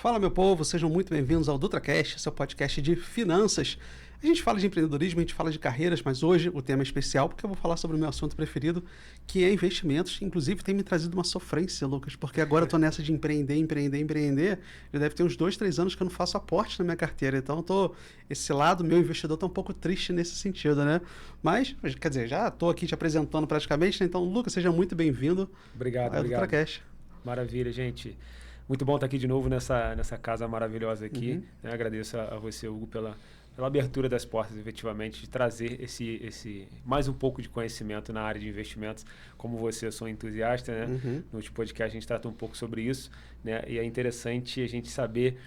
Fala, meu povo, sejam muito bem-vindos ao DutraCast, seu podcast de finanças. A gente fala de empreendedorismo, a gente fala de carreiras, mas hoje o tema é especial porque eu vou falar sobre o meu assunto preferido, que é investimentos. Inclusive, tem me trazido uma sofrência, Lucas, porque agora eu tô nessa de empreender. Já deve ter uns 2, 3 anos que eu não faço aporte na minha carteira. Então, esse lado, meu investidor, tá um pouco triste nesse sentido, né? Mas, quer dizer, já tô aqui te apresentando praticamente, né? Então, Lucas, seja muito bem-vindo. Obrigado. DutraCast. Maravilha, gente. Muito bom estar aqui de novo nessa casa maravilhosa aqui. Né? Agradeço a você, Hugo, pela abertura das portas, efetivamente, de trazer esse mais um pouco de conhecimento na área de investimentos. Como você, eu sou entusiasta, né? No último podcast a gente trata um pouco sobre isso, né? E é interessante a gente saber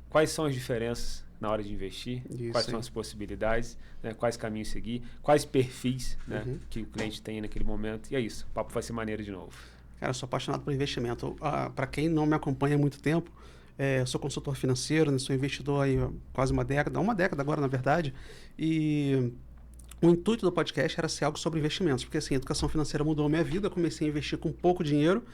quais são as diferenças na hora de investir, quais são as possibilidades, né? Quais caminhos seguir, quais perfis, né? Que o cliente tem naquele momento. E é isso, o papo vai ser maneiro de novo. Cara, eu sou apaixonado por investimento. Para quem não me acompanha há muito tempo, eu sou consultor financeiro, né, sou investidor aí há quase uma década agora, na verdade. E o intuito do podcast era ser algo sobre investimentos, porque assim, a educação financeira mudou a minha vida, eu comecei a investir com pouco dinheiro,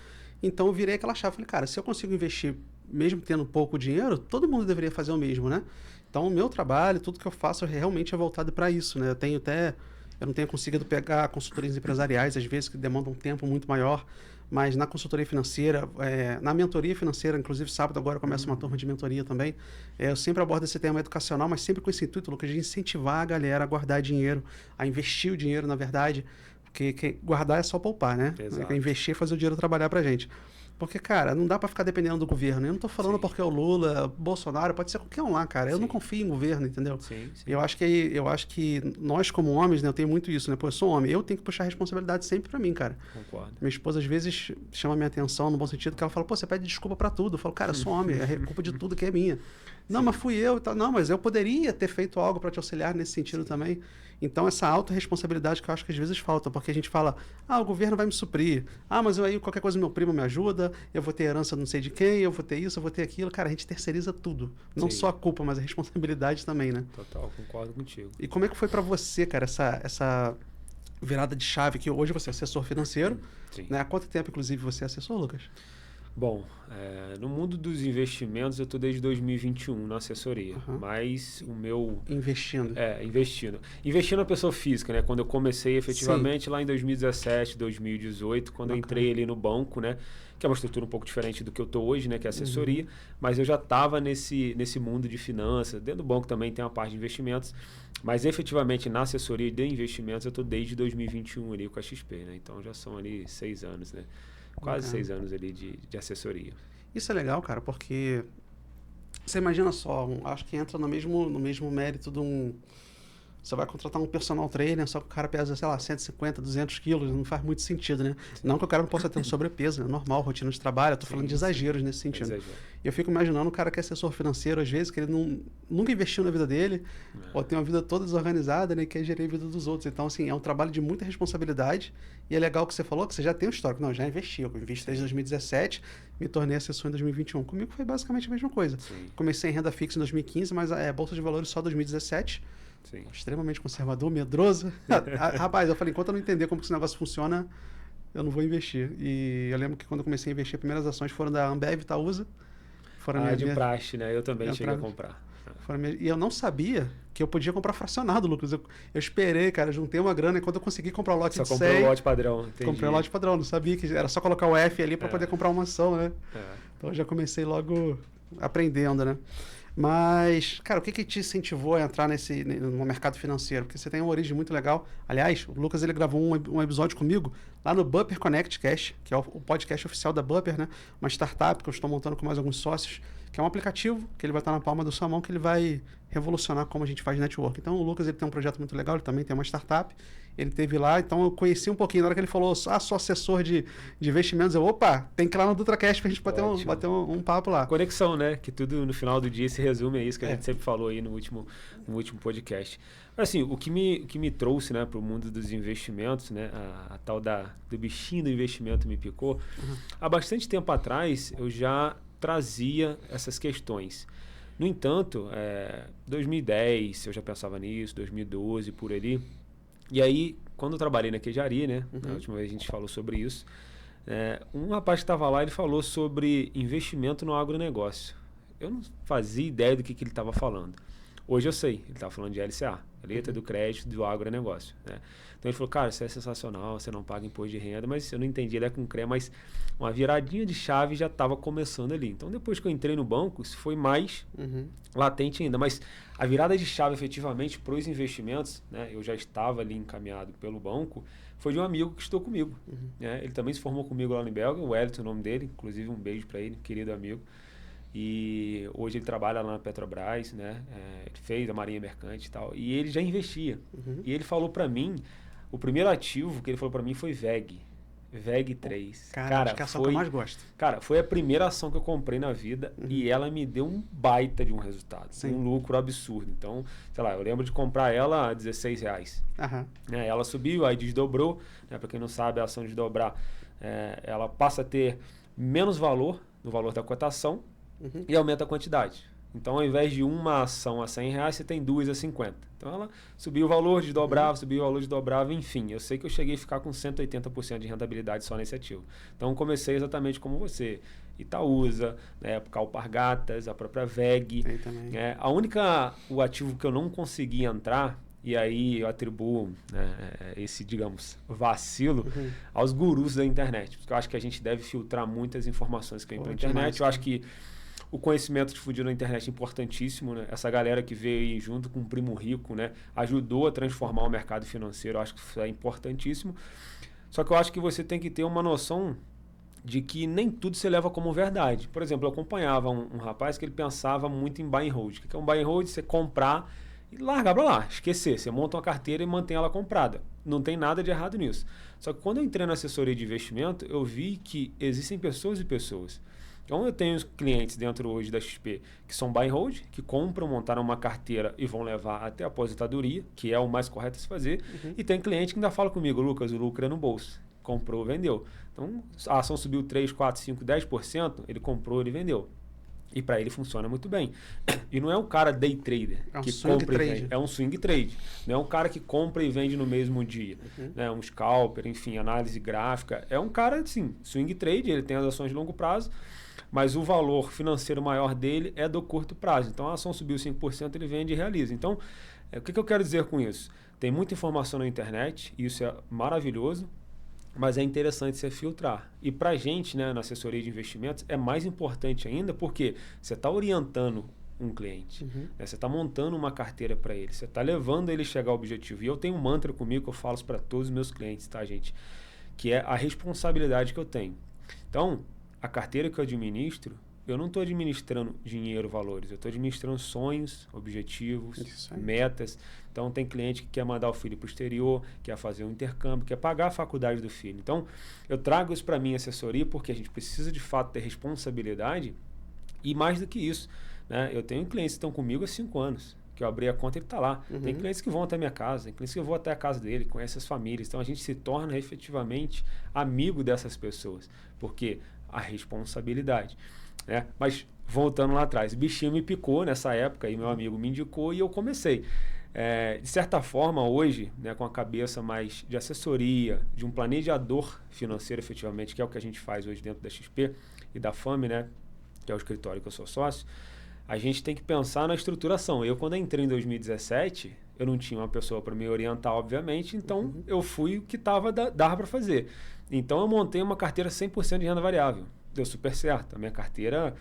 então eu virei aquela chave, falei, cara, se eu consigo investir mesmo tendo pouco dinheiro, todo mundo deveria fazer o mesmo, né? Então o meu trabalho, tudo que eu faço realmente é voltado para isso, né? Eu não tenho conseguido pegar consultorias empresariais, às vezes, que demandam um tempo muito maior, mas na consultoria financeira, na mentoria financeira, inclusive sábado agora começa uma turma de mentoria também, eu sempre abordo esse tema educacional, mas sempre com esse intuito, Lucas, de incentivar a galera a guardar dinheiro, a investir o dinheiro, na verdade, porque guardar é só poupar, né? Exato. Investir é fazer o dinheiro trabalhar pra gente. Porque, cara, não dá pra ficar dependendo do governo. Eu não tô falando porque é o Lula, Bolsonaro, pode ser qualquer um lá, cara. Eu não confio em governo, entendeu? Eu acho que nós, como homens, né, eu tenho muito isso, né? Pô, eu sou homem, eu tenho que puxar a responsabilidade sempre pra mim, cara. Concordo. Minha esposa, às vezes, chama minha atenção no bom sentido, que ela fala, pô, você pede desculpa pra tudo. Eu falo, cara, eu sou homem, é culpa de tudo que é minha. Não, mas fui eu e tal. Não, mas eu poderia ter feito algo pra te auxiliar nesse sentido também. Então, essa autorresponsabilidade que eu acho que às vezes falta, porque a gente fala, o governo vai me suprir. Mas aí qualquer coisa meu primo me ajuda, eu vou ter herança não sei de quem, eu vou ter isso, eu vou ter aquilo. Cara, a gente terceiriza tudo. Não só a culpa, mas a responsabilidade também, né? Total, concordo contigo. E como é que foi pra você, cara, essa virada de chave, que hoje você é assessor financeiro, né? Há quanto tempo, inclusive, você é assessor, Lucas? Bom, no mundo dos investimentos eu estou desde 2021 na assessoria, mas o meu... Investindo. Investindo na pessoa física, né? Quando eu comecei efetivamente lá em 2017, 2018, quando eu entrei ali no banco, né? Que é uma estrutura um pouco diferente do que eu estou hoje, né? Que é assessoria, mas eu já estava nesse mundo de finanças. Dentro do banco também tem uma parte de investimentos, mas efetivamente na assessoria de investimentos eu estou desde 2021 ali com a XP, né? Então já são ali 6 anos, né? Quase 6 anos ali de assessoria. Isso é legal, cara, porque você imagina só, acho que entra no mesmo mérito de um... Você vai contratar um personal trainer, só que o cara pesa, sei lá, 150, 200 quilos, não faz muito sentido, né? Não que o cara não possa ter um sobrepeso, é normal, rotina de trabalho, eu tô falando de exageros nesse sentido. E eu fico imaginando um cara que é assessor financeiro, às vezes, que ele nunca investiu na vida dele, ou tem uma vida toda desorganizada, né, e quer gerir a vida dos outros. Então, assim, é um trabalho de muita responsabilidade, e é legal que você falou que você já tem um histórico. Não, já investi, eu investi desde 2017, me tornei assessor em 2021. Comigo foi basicamente a mesma coisa. Comecei em renda fixa em 2015, mas a Bolsa de Valores só em 2017. Extremamente conservador, medroso. Rapaz, eu falei, enquanto eu não entender como que esse negócio funciona, eu não vou investir. E eu lembro que quando eu comecei a investir, as primeiras ações foram da Ambev e Itaúsa. Praxe, né? Eu também cheguei a comprar. E eu não sabia que eu podia comprar fracionado, Lucas. Eu esperei, cara, juntei uma grana e quando eu consegui comprar o lote de 100... Só comprou o lote padrão, entendi. Comprei o lote padrão, não sabia que era só colocar o F ali para poder comprar uma ação, né? Então eu já comecei logo aprendendo, né? Mas, cara, o que te incentivou a entrar no mercado financeiro? Porque você tem uma origem muito legal. Aliás, o Lucas ele gravou um episódio comigo lá no Bupper Connect Cast, que é o podcast oficial da Bupper, né? Uma startup que eu estou montando com mais alguns sócios, que é um aplicativo que ele vai estar na palma da sua mão, que ele vai revolucionar como a gente faz network. Então, o Lucas ele tem um projeto muito legal, ele também tem uma startup, ele teve lá, então eu conheci um pouquinho. Na hora que ele falou, sou assessor de investimentos, tem que ir lá no DutraCast pra gente bater um papo lá. Conexão, né? Que tudo no final do dia se resume a isso que a gente sempre falou aí no último podcast. Mas assim, o que me trouxe, né, pro mundo dos investimentos, né, a tal do bichinho do investimento me picou. Há bastante tempo atrás eu já trazia essas questões. No entanto, 2010 eu já pensava nisso, 2012 por ali. E aí, quando eu trabalhei na Queijaria, né, na última vez a gente falou sobre isso, um rapaz que estava lá, ele falou sobre investimento no agronegócio. Eu não fazia ideia do que ele estava falando. Hoje eu sei, ele estava falando de LCA, letra do crédito do agronegócio, né? Então ele falou, cara, isso é sensacional, você não paga imposto de renda, mas eu não entendi, ele é com CRE, mas uma viradinha de chave já estava começando ali. Então depois que eu entrei no banco, isso foi mais latente ainda, mas a virada de chave efetivamente para os investimentos, né? Eu já estava ali encaminhado pelo banco, foi de um amigo que estudou comigo, né? Ele também se formou comigo lá no Belga, o Wellington, o nome dele, inclusive um beijo para ele, querido amigo. E hoje ele trabalha lá na Petrobras, né? Ele fez a Marinha Mercante e tal. E ele já investia. E ele falou para mim, o primeiro ativo que ele falou para mim foi VEG. VEG 3. Cara, acho que é a ação que eu mais gosto. Cara, foi a primeira ação que eu comprei na vida e ela me deu um baita de um resultado. Sim. Um lucro absurdo. Então, sei lá, eu lembro de comprar ela a R$16. Né? Ela subiu, aí desdobrou. Né? Para quem não sabe, a ação desdobrar, ela passa a ter menos valor no valor da cotação. E aumenta a quantidade. Então, ao invés de uma ação a R$100, você tem duas a 50. Então, ela subiu o valor, desdobrava, subiu o valor, desdobrava, enfim. Eu sei que eu cheguei a ficar com 180% de rentabilidade só nesse ativo. Então, comecei exatamente como você. Itaúsa, né, Alpargatas, a própria VEG. O ativo que eu não consegui entrar, e aí eu atribuo, né, esse, digamos, vacilo aos gurus da internet. Porque eu acho que a gente deve filtrar muitas informações que vem pela internet. Eu acho que o conhecimento difundido na internet é importantíssimo, né? Essa galera que veio aí junto com o Primo Rico, né, ajudou a transformar o mercado financeiro. Eu acho que isso é importantíssimo. Só que eu acho que você tem que ter uma noção de que nem tudo se leva como verdade. Por exemplo, eu acompanhava um rapaz que ele pensava muito em buy and hold. O que é um buy and hold? Você comprar e largar para lá, esquecer. Você monta uma carteira e mantém ela comprada. Não tem nada de errado nisso. Só que quando eu entrei na assessoria de investimento, eu vi que existem pessoas e pessoas. Então, eu tenho clientes dentro hoje da XP que são buy and hold, que compram, montaram uma carteira e vão levar até a aposentadoria, que é o mais correto a se fazer. E tem cliente que ainda fala comigo, Lucas, o lucro é no bolso. Comprou, vendeu. Então, a ação subiu 3, 4, 5, 10%, ele comprou, ele vendeu. E para ele funciona muito bem. E não é um cara day trader que compra e vende. É um swing trade. Não é um cara que compra e vende no mesmo dia. Né? Um scalper, enfim, análise gráfica. É um cara, assim, swing trade, ele tem as ações de longo prazo, mas o valor financeiro maior dele é do curto prazo. Então, a ação subiu 5%, ele vende e realiza. Então, o que eu quero dizer com isso? Tem muita informação na internet, e isso é maravilhoso, mas é interessante você filtrar. E para a gente, né, na assessoria de investimentos, é mais importante ainda porque você está orientando um cliente. Né? Você está montando uma carteira para ele. Você está levando ele a chegar ao objetivo. E eu tenho um mantra comigo que eu falo para todos os meus clientes, tá, gente? Que é a responsabilidade que eu tenho. Então, a carteira que eu administro, eu não estou administrando dinheiro, valores. Eu estou administrando sonhos, objetivos, metas. Então, tem cliente que quer mandar o filho para o exterior, quer fazer um intercâmbio, quer pagar a faculdade do filho. Então, eu trago isso para a minha assessoria porque a gente precisa, de fato, ter responsabilidade. E mais do que isso, né? Eu tenho clientes que estão comigo há 5 anos, que eu abri a conta e ele está lá. Tem clientes que vão até a minha casa, tem clientes que eu vou até a casa dele, conhece as famílias. Então, a gente se torna efetivamente amigo dessas pessoas. Porque a responsabilidade. Né? Mas voltando lá atrás, o bichinho me picou nessa época e meu amigo me indicou e eu comecei. De certa forma, hoje, né, com a cabeça mais de assessoria, de um planejador financeiro, efetivamente, que é o que a gente faz hoje dentro da XP e da FAME, né, que é o escritório que eu sou sócio, a gente tem que pensar na estruturação. Eu, quando entrei em 2017, eu não tinha uma pessoa para me orientar, obviamente, então eu fui o que dava para fazer. Então, eu montei uma carteira 100% de renda variável. Deu super certo. A minha carteira,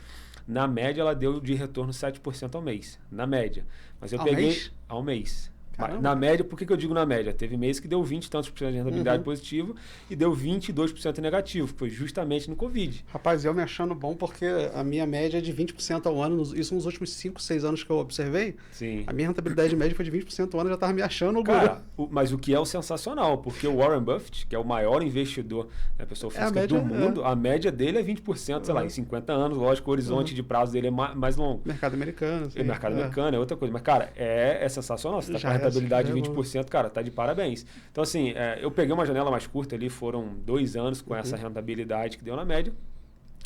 na média, ela deu de retorno 7% ao mês. Na média. Mas eu peguei... Mês? Ao mês. Caramba. Na média, por que eu digo na média? Teve mês que deu 20 e tantos por cento de rentabilidade positiva e deu 22% negativo, que foi justamente no Covid. Rapaz, eu me achando bom porque a minha média é de 20% ao ano, isso nos últimos 5, 6 anos que eu observei. Sim. A minha rentabilidade média foi de 20% ao ano, eu já estava me achando... Cara, mas o que é o sensacional, porque o Warren Buffett, que é o maior investidor, né, pessoa física do mundo, a média dele é 20%, sei lá, em 50 anos, lógico, o horizonte de prazo dele é mais longo. Mercado americano. Sim, mercado americano é outra coisa, mas, cara, é sensacional, você tá com a rentabilidade de 20%, cara, tá de parabéns. Então, assim, eu peguei uma janela mais curta ali, foram 2 anos com essa rentabilidade que deu na média.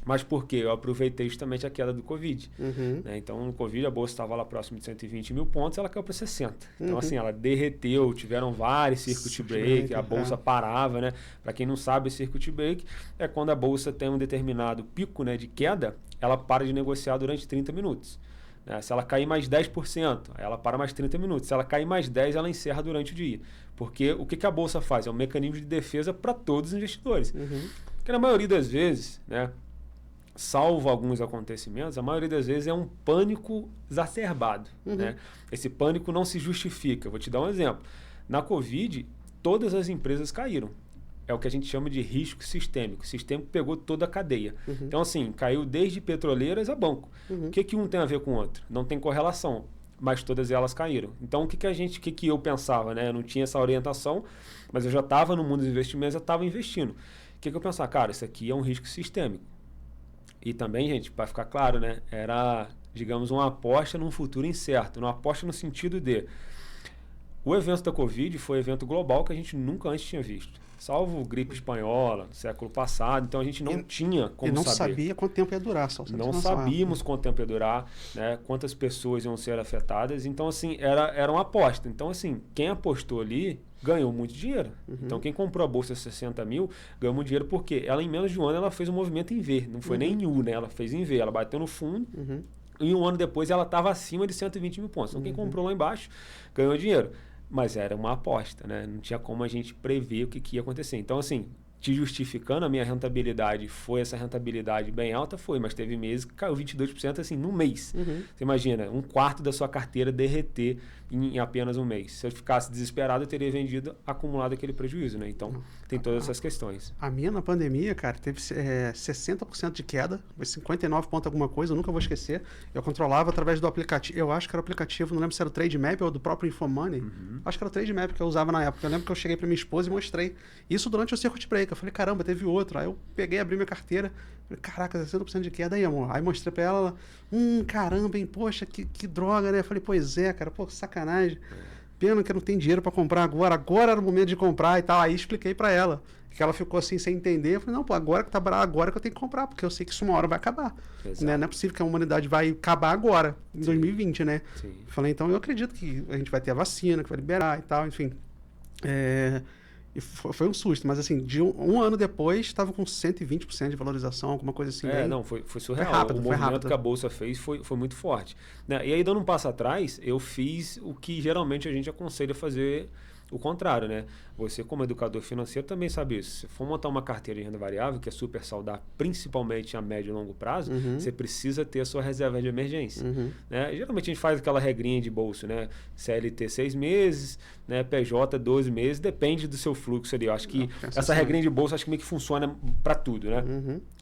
Mas por quê? Eu aproveitei justamente a queda do Covid. Uhum. Né? Então, no Covid, a bolsa estava lá próximo de 120 mil pontos, ela caiu para 60. Então, Uhum. assim, ela derreteu, tiveram vários circuit break, a bolsa parava, né? Para quem não sabe, circuit break é quando a bolsa tem um determinado pico, né, de queda, ela para de negociar durante 30 minutos. Né? Se ela cair mais 10%, ela para mais 30 minutos. Se ela cair mais 10%, ela encerra durante o dia. Porque o que a bolsa faz? É um mecanismo de defesa para todos os investidores. Uhum. Porque na maioria das vezes, né, salvo alguns acontecimentos, a maioria das vezes é um pânico exacerbado. Uhum. Né? Esse pânico não se justifica. Vou te dar um exemplo. Na Covid, todas as empresas caíram. É o que a gente chama de risco sistêmico. O sistêmico pegou toda a cadeia. Uhum. Então, assim, caiu desde petroleiras a banco. Uhum. O que um tem a ver com o outro? Não tem correlação, mas todas elas caíram. Então, o que eu pensava? Né? Eu não tinha essa orientação, mas eu já estava no mundo dos investimentos, eu estava investindo. O que eu pensava? Cara, isso aqui é um risco sistêmico. E também, gente, para ficar claro, né, era, digamos, uma aposta num futuro incerto, uma aposta no sentido de o evento da Covid foi um evento global que a gente nunca antes tinha visto, salvo gripe espanhola no século passado, então a gente não tinha como saber. E não sabia quanto tempo ia durar. Não sabíamos quanto tempo ia durar, né, quantas pessoas iam ser afetadas, então assim, era uma aposta. Então assim, quem apostou ali ganhou muito dinheiro. Uhum. Então, quem comprou a bolsa 60 mil ganhou muito dinheiro porque ela, em menos de um ano, ela fez um movimento em V. Não foi nem em U, né? Ela fez em V. Ela bateu no fundo e um ano depois ela estava acima de 120 mil pontos. Então, quem comprou lá embaixo ganhou dinheiro. Mas era uma aposta, né? Não tinha como a gente prever o que ia acontecer. Então, assim, te justificando, a minha rentabilidade foi essa rentabilidade bem alta? Foi, mas teve meses que caiu 22% assim, no mês. Você imagina, um quarto da sua carteira derreter em apenas um mês. Se eu ficasse desesperado, eu teria vendido, acumulado aquele prejuízo, né? Então, tem todas essas questões. A minha, na pandemia, cara, teve 60% de queda, foi 59 ponto alguma coisa, eu nunca vou esquecer. Eu controlava através do aplicativo, eu acho que era o aplicativo, não lembro se era o Trademap ou do próprio Infomoney. Acho que era o Trademap que eu usava na época. Eu lembro que eu cheguei pra minha esposa e mostrei isso durante o circuit break. Eu falei, caramba, teve outro. Aí eu peguei, abri minha carteira, falei, caraca, 60% de queda aí, amor. Aí mostrei pra ela, caramba, hein, poxa, que droga, né? Eu falei, pois é, cara, pô, que sacanagem. Pena que eu não tenho dinheiro pra comprar agora era o momento de comprar e tal. Aí expliquei pra ela, que ela ficou assim, sem entender. Eu falei, não, pô, agora que tá barato, agora que eu tenho que comprar, porque eu sei que isso uma hora vai acabar. Né? Não é possível que a humanidade vai acabar agora, em 2020, né? Sim. Falei, então eu acredito que a gente vai ter a vacina, que vai liberar e tal, enfim. E foi um susto, mas assim, de um ano depois, estava com 120% de valorização, alguma coisa assim. Não, foi surreal. Foi rápido, o movimento que a Bolsa fez foi muito forte. Né? E aí, dando um passo atrás, eu fiz o que geralmente a gente aconselha fazer o contrário, né? Você, como educador financeiro, também sabe isso. Se for montar uma carteira de renda variável, que é super saudável, principalmente a médio e longo prazo, você precisa ter a sua reserva de emergência. Né? Geralmente a gente faz aquela regrinha de bolso, né? CLT 6 meses, né? PJ 12 meses, depende do seu fluxo ali. Eu acho que essa regrinha de bolsa acho que meio que funciona para tudo, né?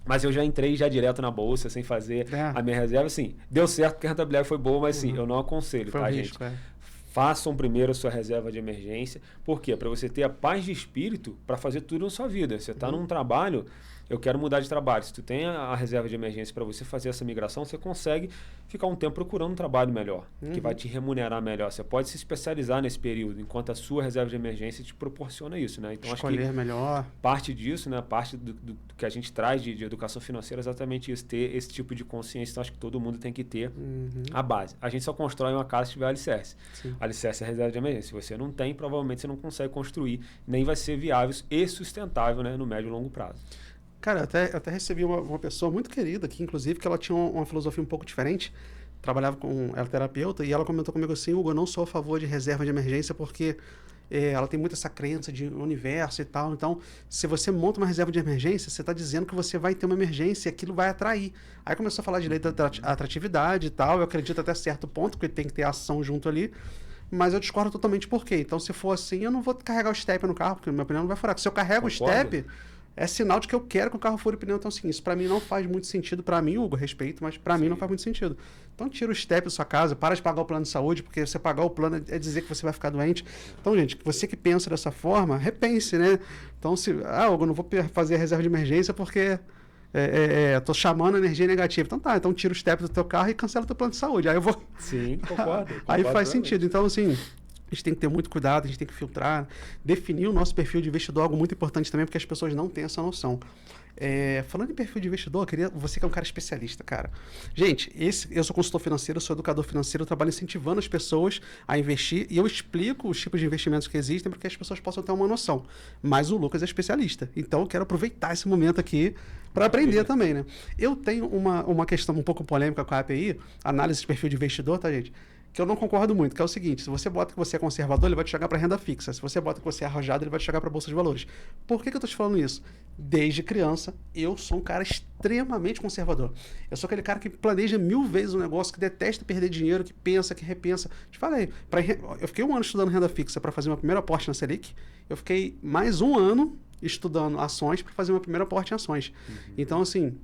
Mas eu já entrei direto na bolsa, sem fazer a minha reserva. Assim, deu certo porque a rentabilidade foi boa, mas sim, eu não aconselho, foi tá, risco, gente? Façam primeiro a sua reserva de emergência. Por quê? Para você ter a paz de espírito para fazer tudo na sua vida. Você está num trabalho, eu quero mudar de trabalho. Se tu tem a reserva de emergência para você fazer essa migração, você consegue ficar um tempo procurando um trabalho melhor, que vai te remunerar melhor. Você pode se especializar nesse período, enquanto a sua reserva de emergência te proporciona isso, né? Então, escolher acho que melhor. Parte disso, né? Parte do que a gente traz de educação financeira é exatamente isso, ter esse tipo de consciência. Então, acho que todo mundo tem que ter a base. A gente só constrói uma casa se tiver alicerce. Alicerce é a reserva de emergência. Se você não tem, provavelmente você não consegue construir, nem vai ser viável e sustentável, né? No médio e longo prazo. Cara, eu até recebi uma pessoa muito querida aqui, inclusive, que ela tinha uma filosofia um pouco diferente. Trabalhava ela era terapeuta, e ela comentou comigo assim, Hugo, eu não sou a favor de reserva de emergência porque ela tem muito essa crença de universo e tal. Então, se você monta uma reserva de emergência, você está dizendo que você vai ter uma emergência e aquilo vai atrair. Aí começou a falar de lei da atratividade e tal, eu acredito até certo ponto, porque tem que ter ação junto ali. Mas eu discordo totalmente por quê. Então, se for assim, eu não vou carregar o step no carro, porque, na minha opinião, não vai furar. Se eu carrego o step, é sinal de que eu quero que o carro fure o pneu. Então, assim, isso pra mim não faz muito sentido. Pra mim, Hugo, respeito, mas pra mim não faz muito sentido. Então, tira o step da sua casa, para de pagar o plano de saúde, porque você pagar o plano é dizer que você vai ficar doente. Então, gente, você que pensa dessa forma, repense, né? Então, Hugo, eu não vou fazer a reserva de emergência porque tô chamando a energia negativa. Então tá, então tira o step do teu carro e cancela o teu plano de saúde. Aí eu vou... Sim, concordo. Aí faz sentido. Então, assim, A gente tem que ter muito cuidado, a gente tem que filtrar, definir o nosso perfil de investidor, algo muito importante também, porque as pessoas não têm essa noção. Falando em perfil de investidor, você que é um cara especialista, cara. Gente, eu sou consultor financeiro, eu sou educador financeiro, eu trabalho incentivando as pessoas a investir e eu explico os tipos de investimentos que existem para que as pessoas possam ter uma noção. Mas o Lucas é especialista, então eu quero aproveitar esse momento aqui para aprender também, né? Eu tenho uma questão um pouco polêmica com a API, análise de perfil de investidor, tá, gente? Que eu não concordo muito, que é o seguinte: se você bota que você é conservador, ele vai te jogar para renda fixa. Se você bota que você é arrojado, ele vai te jogar para bolsa de valores. Por que eu estou te falando isso? Desde criança, eu sou um cara extremamente conservador. Eu sou aquele cara que planeja 1000 vezes um negócio, que detesta perder dinheiro, que pensa, que repensa. Te falei, eu fiquei 1 ano estudando renda fixa para fazer meu primeiro aporte na Selic. Eu fiquei mais 1 ano estudando ações para fazer meu primeiro aporte em ações. Então, assim,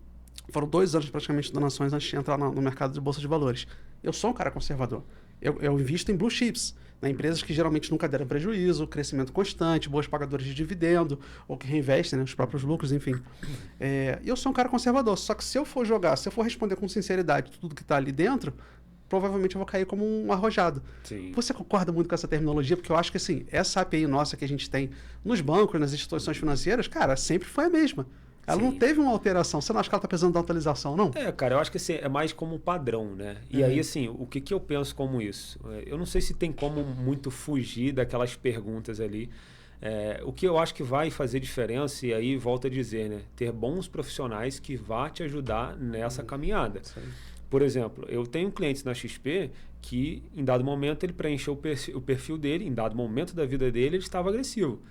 foram 2 anos praticamente estudando ações antes de entrar no mercado de bolsa de valores. Eu sou um cara conservador. Eu invisto em blue chips, né? Empresas que geralmente nunca deram prejuízo, crescimento constante, boas pagadoras de dividendo, ou que reinvestem, né, os próprios lucros, enfim. Eu sou um cara conservador. Só que se eu for responder com sinceridade tudo que está ali dentro, provavelmente eu vou cair como um arrojado. Sim. Você concorda muito com essa terminologia? Porque eu acho que assim, essa API nossa que a gente tem nos bancos, nas instituições financeiras, cara, sempre foi a mesma. Ela não teve uma alteração. Você não acha que ela está precisando de atualização, não? Cara, eu acho que assim, é mais como um padrão, né? E aí, assim, o que eu penso como isso? Eu não sei se tem como muito fugir daquelas perguntas ali. O que eu acho que vai fazer diferença, e aí volto a dizer, né? Ter bons profissionais que vá te ajudar nessa caminhada. Por exemplo, eu tenho clientes na XP que, em dado momento, ele preencheu o perfil dele, em dado momento da vida dele, ele estava agressivo,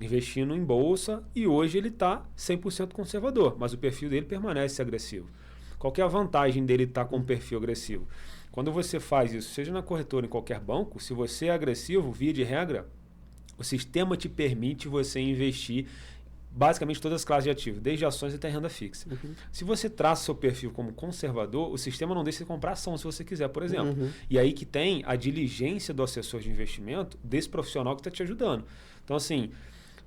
investindo em bolsa, e hoje ele está 100% conservador, mas o perfil dele permanece agressivo. Qual que é a vantagem dele estar com um perfil agressivo? Quando você faz isso, seja na corretora, em qualquer banco, se você é agressivo, via de regra, o sistema te permite você investir basicamente todas as classes de ativos, desde ações até renda fixa. Se você traça seu perfil como conservador, o sistema não deixa você comprar ação se você quiser, por exemplo. E aí que tem a diligência do assessor de investimento, desse profissional que está te ajudando. Então, assim,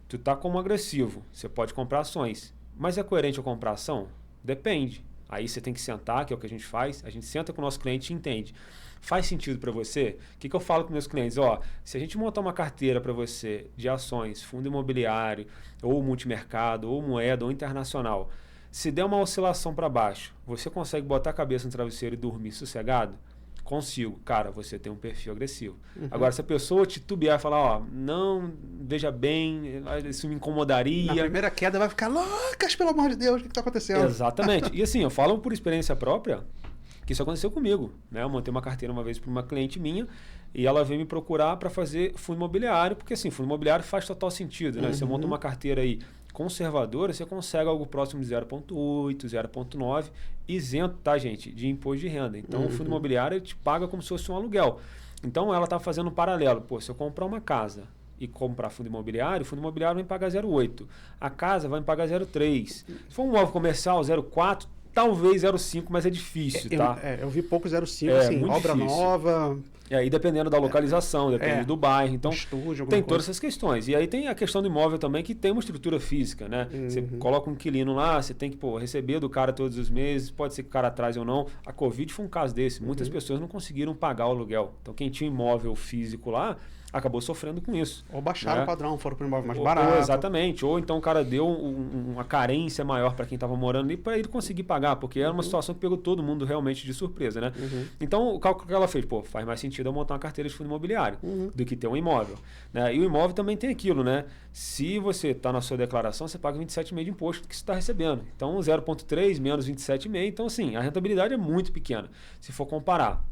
tu tá como agressivo, você pode comprar ações, mas é coerente eu comprar ação? Depende. Aí você tem que sentar, que é o que a gente faz, a gente senta com o nosso cliente e entende. Faz sentido para você? O que eu falo com meus clientes? Se a gente montar uma carteira para você de ações, fundo imobiliário, ou multimercado, ou moeda, ou internacional, se der uma oscilação para baixo, você consegue botar a cabeça no travesseiro e dormir sossegado? Consigo. Cara, você tem um perfil agressivo. Agora, se a pessoa titubear e falar, não, veja bem, isso me incomodaria... Na primeira queda vai ficar, Lucas, pelo amor de Deus, o que está acontecendo? Exatamente. E assim, eu falo por experiência própria, que isso aconteceu comigo, né? Eu montei uma carteira uma vez para uma cliente minha e ela veio me procurar para fazer fundo imobiliário, porque assim, fundo imobiliário faz total sentido, né? Você monta uma carteira aí conservadora, você consegue algo próximo de 0,8, 0,9, isento, tá, gente, de imposto de renda. Então, o fundo imobiliário te paga como se fosse um aluguel. Então, ela está fazendo um paralelo. Pô, se eu comprar uma casa e comprar fundo imobiliário vai me pagar 0,8. A casa vai me pagar 0,3. Se for um imóvel comercial, 0,4, talvez 0,5, mas é difícil, tá? Eu vi pouco 0,5, assim, obra difícil. Nova... E dependendo da localização, depende do bairro. Então, tem todas essas questões. E aí tem a questão do imóvel também, que tem uma estrutura física, né? Você coloca um inquilino lá, você tem que receber do cara todos os meses, pode ser que o cara atrase ou não. A Covid foi um caso desse. Muitas pessoas não conseguiram pagar o aluguel. Então, quem tinha imóvel físico lá, acabou sofrendo com isso. Ou baixaram o padrão, foram para um imóvel mais barato. Exatamente. Ou então o cara deu uma carência maior para quem estava morando ali para ele conseguir pagar, porque era uma situação que pegou todo mundo realmente de surpresa, né? Então, o cálculo que ela fez, faz mais sentido eu montar uma carteira de fundo imobiliário do que ter um imóvel. Né? E o imóvel também tem aquilo, né? Se você está na sua declaração, você paga 27,5% de imposto que você está recebendo. Então, 0,3 menos 27,5%. Então, assim, a rentabilidade é muito pequena, se for comparar.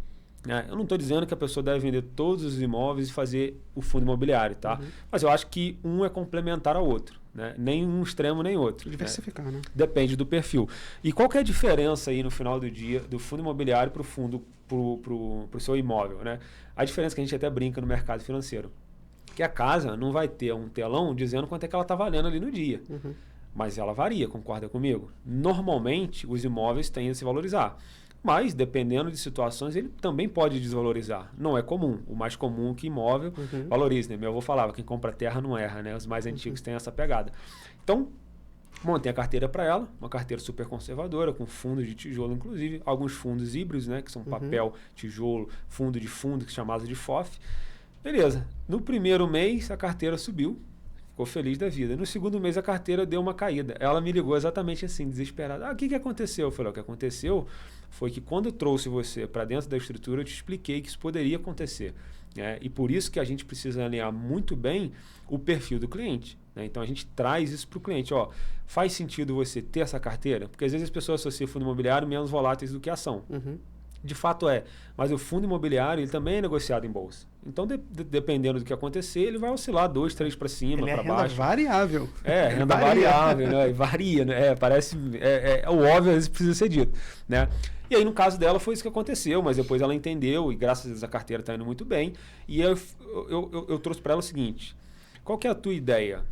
Eu não estou dizendo que a pessoa deve vender todos os imóveis e fazer o fundo imobiliário, tá? Mas eu acho que um é complementar ao outro, né? Nem um extremo, nem outro. Diversificar, né? Depende do perfil. E qual que é a diferença aí no final do dia do fundo imobiliário para o fundo, pro seu imóvel, né? A diferença que a gente até brinca no mercado financeiro, que a casa não vai ter um telão dizendo quanto é que ela está valendo ali no dia. Mas ela varia, concorda comigo? Normalmente, os imóveis tendem a se valorizar. Mas, dependendo de situações, ele também pode desvalorizar. Não é comum. O mais comum é que imóvel valorize, né? Meu avô falava, quem compra terra não erra, né? Os mais antigos têm essa pegada. Então, montei a carteira para ela, uma carteira super conservadora, com fundos de tijolo, inclusive. Alguns fundos híbridos, né? Que são papel, tijolo, fundo, que é chamado de FOF. Beleza. No primeiro mês, a carteira subiu. Ficou feliz da vida. No segundo mês, a carteira deu uma caída. Ela me ligou exatamente assim, desesperada. O que aconteceu? Eu falei, o que aconteceu foi que quando eu trouxe você para dentro da estrutura, eu te expliquei que isso poderia acontecer. E por isso que a gente precisa alinhar muito bem o perfil do cliente. Então, a gente traz isso para o cliente. Faz sentido você ter essa carteira? Porque às vezes as pessoas associam fundo imobiliário menos voláteis do que ação. De fato mas o fundo imobiliário ele também é negociado em bolsa. Então, dependendo do que acontecer, ele vai oscilar 2, 3 para cima, para baixo. Renda variável. Renda variável, né? Varia, né? Parece, o óbvio, às vezes precisa ser dito, né? E aí, no caso dela, foi isso que aconteceu, mas depois ela entendeu e graças a Deus a carteira está indo muito bem. E eu trouxe para ela o seguinte, qual que é a tua ideia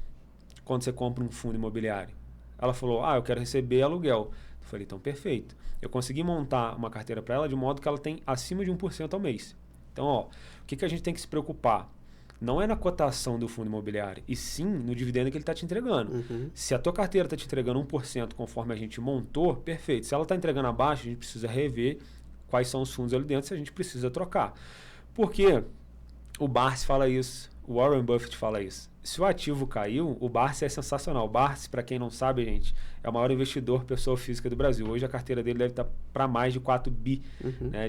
quando você compra um fundo imobiliário? Ela falou, eu quero receber aluguel. Eu falei, então, perfeito. Eu consegui montar uma carteira para ela de modo que ela tem acima de 1% ao mês. Então, o que a gente tem que se preocupar? Não é na cotação do fundo imobiliário, e sim no dividendo que ele está te entregando. Se a tua carteira está te entregando 1% conforme a gente montou, perfeito. Se ela está entregando abaixo, a gente precisa rever quais são os fundos ali dentro, se a gente precisa trocar. Porque o Barsi fala isso, o Warren Buffett fala isso. Se o ativo caiu, o Barsi é sensacional. O Barsi, para quem não sabe, gente, é o maior investidor pessoa física do Brasil. Hoje a carteira dele deve estar para mais de 4 bi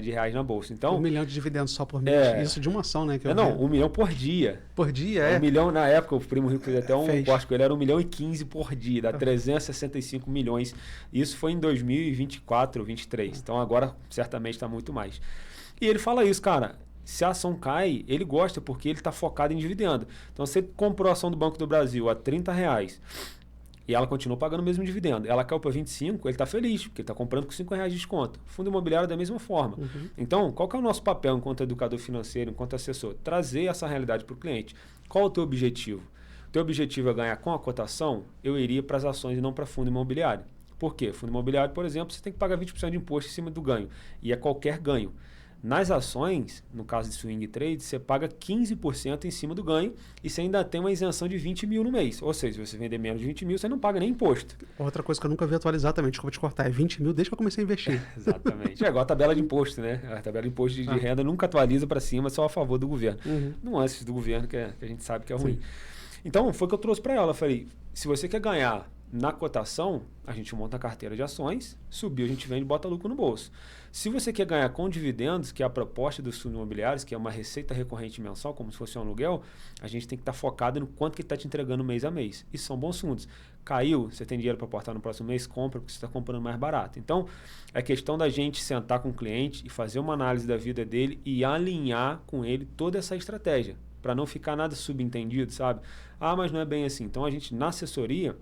de reais na bolsa. Então, 1 milhão de dividendos só por mês. Isso de uma ação, né? 1 milhão por dia. Por dia, 1 milhão, na época, o Primo Rico fez até um corte com ele, era 1 milhão e 15 por dia, dá 365 milhões. Isso foi em 2024, 2023. Então agora certamente está muito mais. E ele fala isso, cara. Se a ação cai, ele gosta porque ele está focado em dividendo. Então, você comprou a ação do Banco do Brasil a R$30 e ela continua pagando o mesmo dividendo. Ela caiu para 25, ele está feliz, porque ele está comprando com R$5 de desconto. Fundo imobiliário da mesma forma. Então, qual que é o nosso papel enquanto educador financeiro, enquanto assessor? Trazer essa realidade para o cliente. Qual é o teu objetivo? O teu objetivo é ganhar com a cotação? Eu iria para as ações e não para fundo imobiliário. Por quê? Fundo imobiliário, por exemplo, você tem que pagar 20% de imposto em cima do ganho. E é qualquer ganho. Nas ações, no caso de swing trade, você paga 15% em cima do ganho e você ainda tem uma isenção de 20 mil no mês. Ou seja, se você vender menos de 20 mil, você não paga nem imposto. Outra coisa que eu nunca vi atualizar também, desculpa te cortar, é 20 mil desde que eu comecei a investir. Exatamente. É igual a tabela de imposto, né? A tabela de imposto de renda nunca atualiza para cima, só a favor do governo. Nuances do governo que a gente sabe que é ruim. Então, foi o que eu trouxe para ela. Eu falei, se você quer ganhar na cotação, a gente monta a carteira de ações, subiu, a gente vende e bota lucro no bolso. Se você quer ganhar com dividendos, que é a proposta dos fundos imobiliários, que é uma receita recorrente mensal, como se fosse um aluguel, a gente tem que estar focado no quanto que ele está te entregando mês a mês. E são bons fundos. Caiu, você tem dinheiro para aportar no próximo mês, compra, porque você está comprando mais barato. Então, é questão da gente sentar com o cliente e fazer uma análise da vida dele e alinhar com ele toda essa estratégia, para não ficar nada subentendido, sabe? Mas não é bem assim. Então, a gente, na assessoria,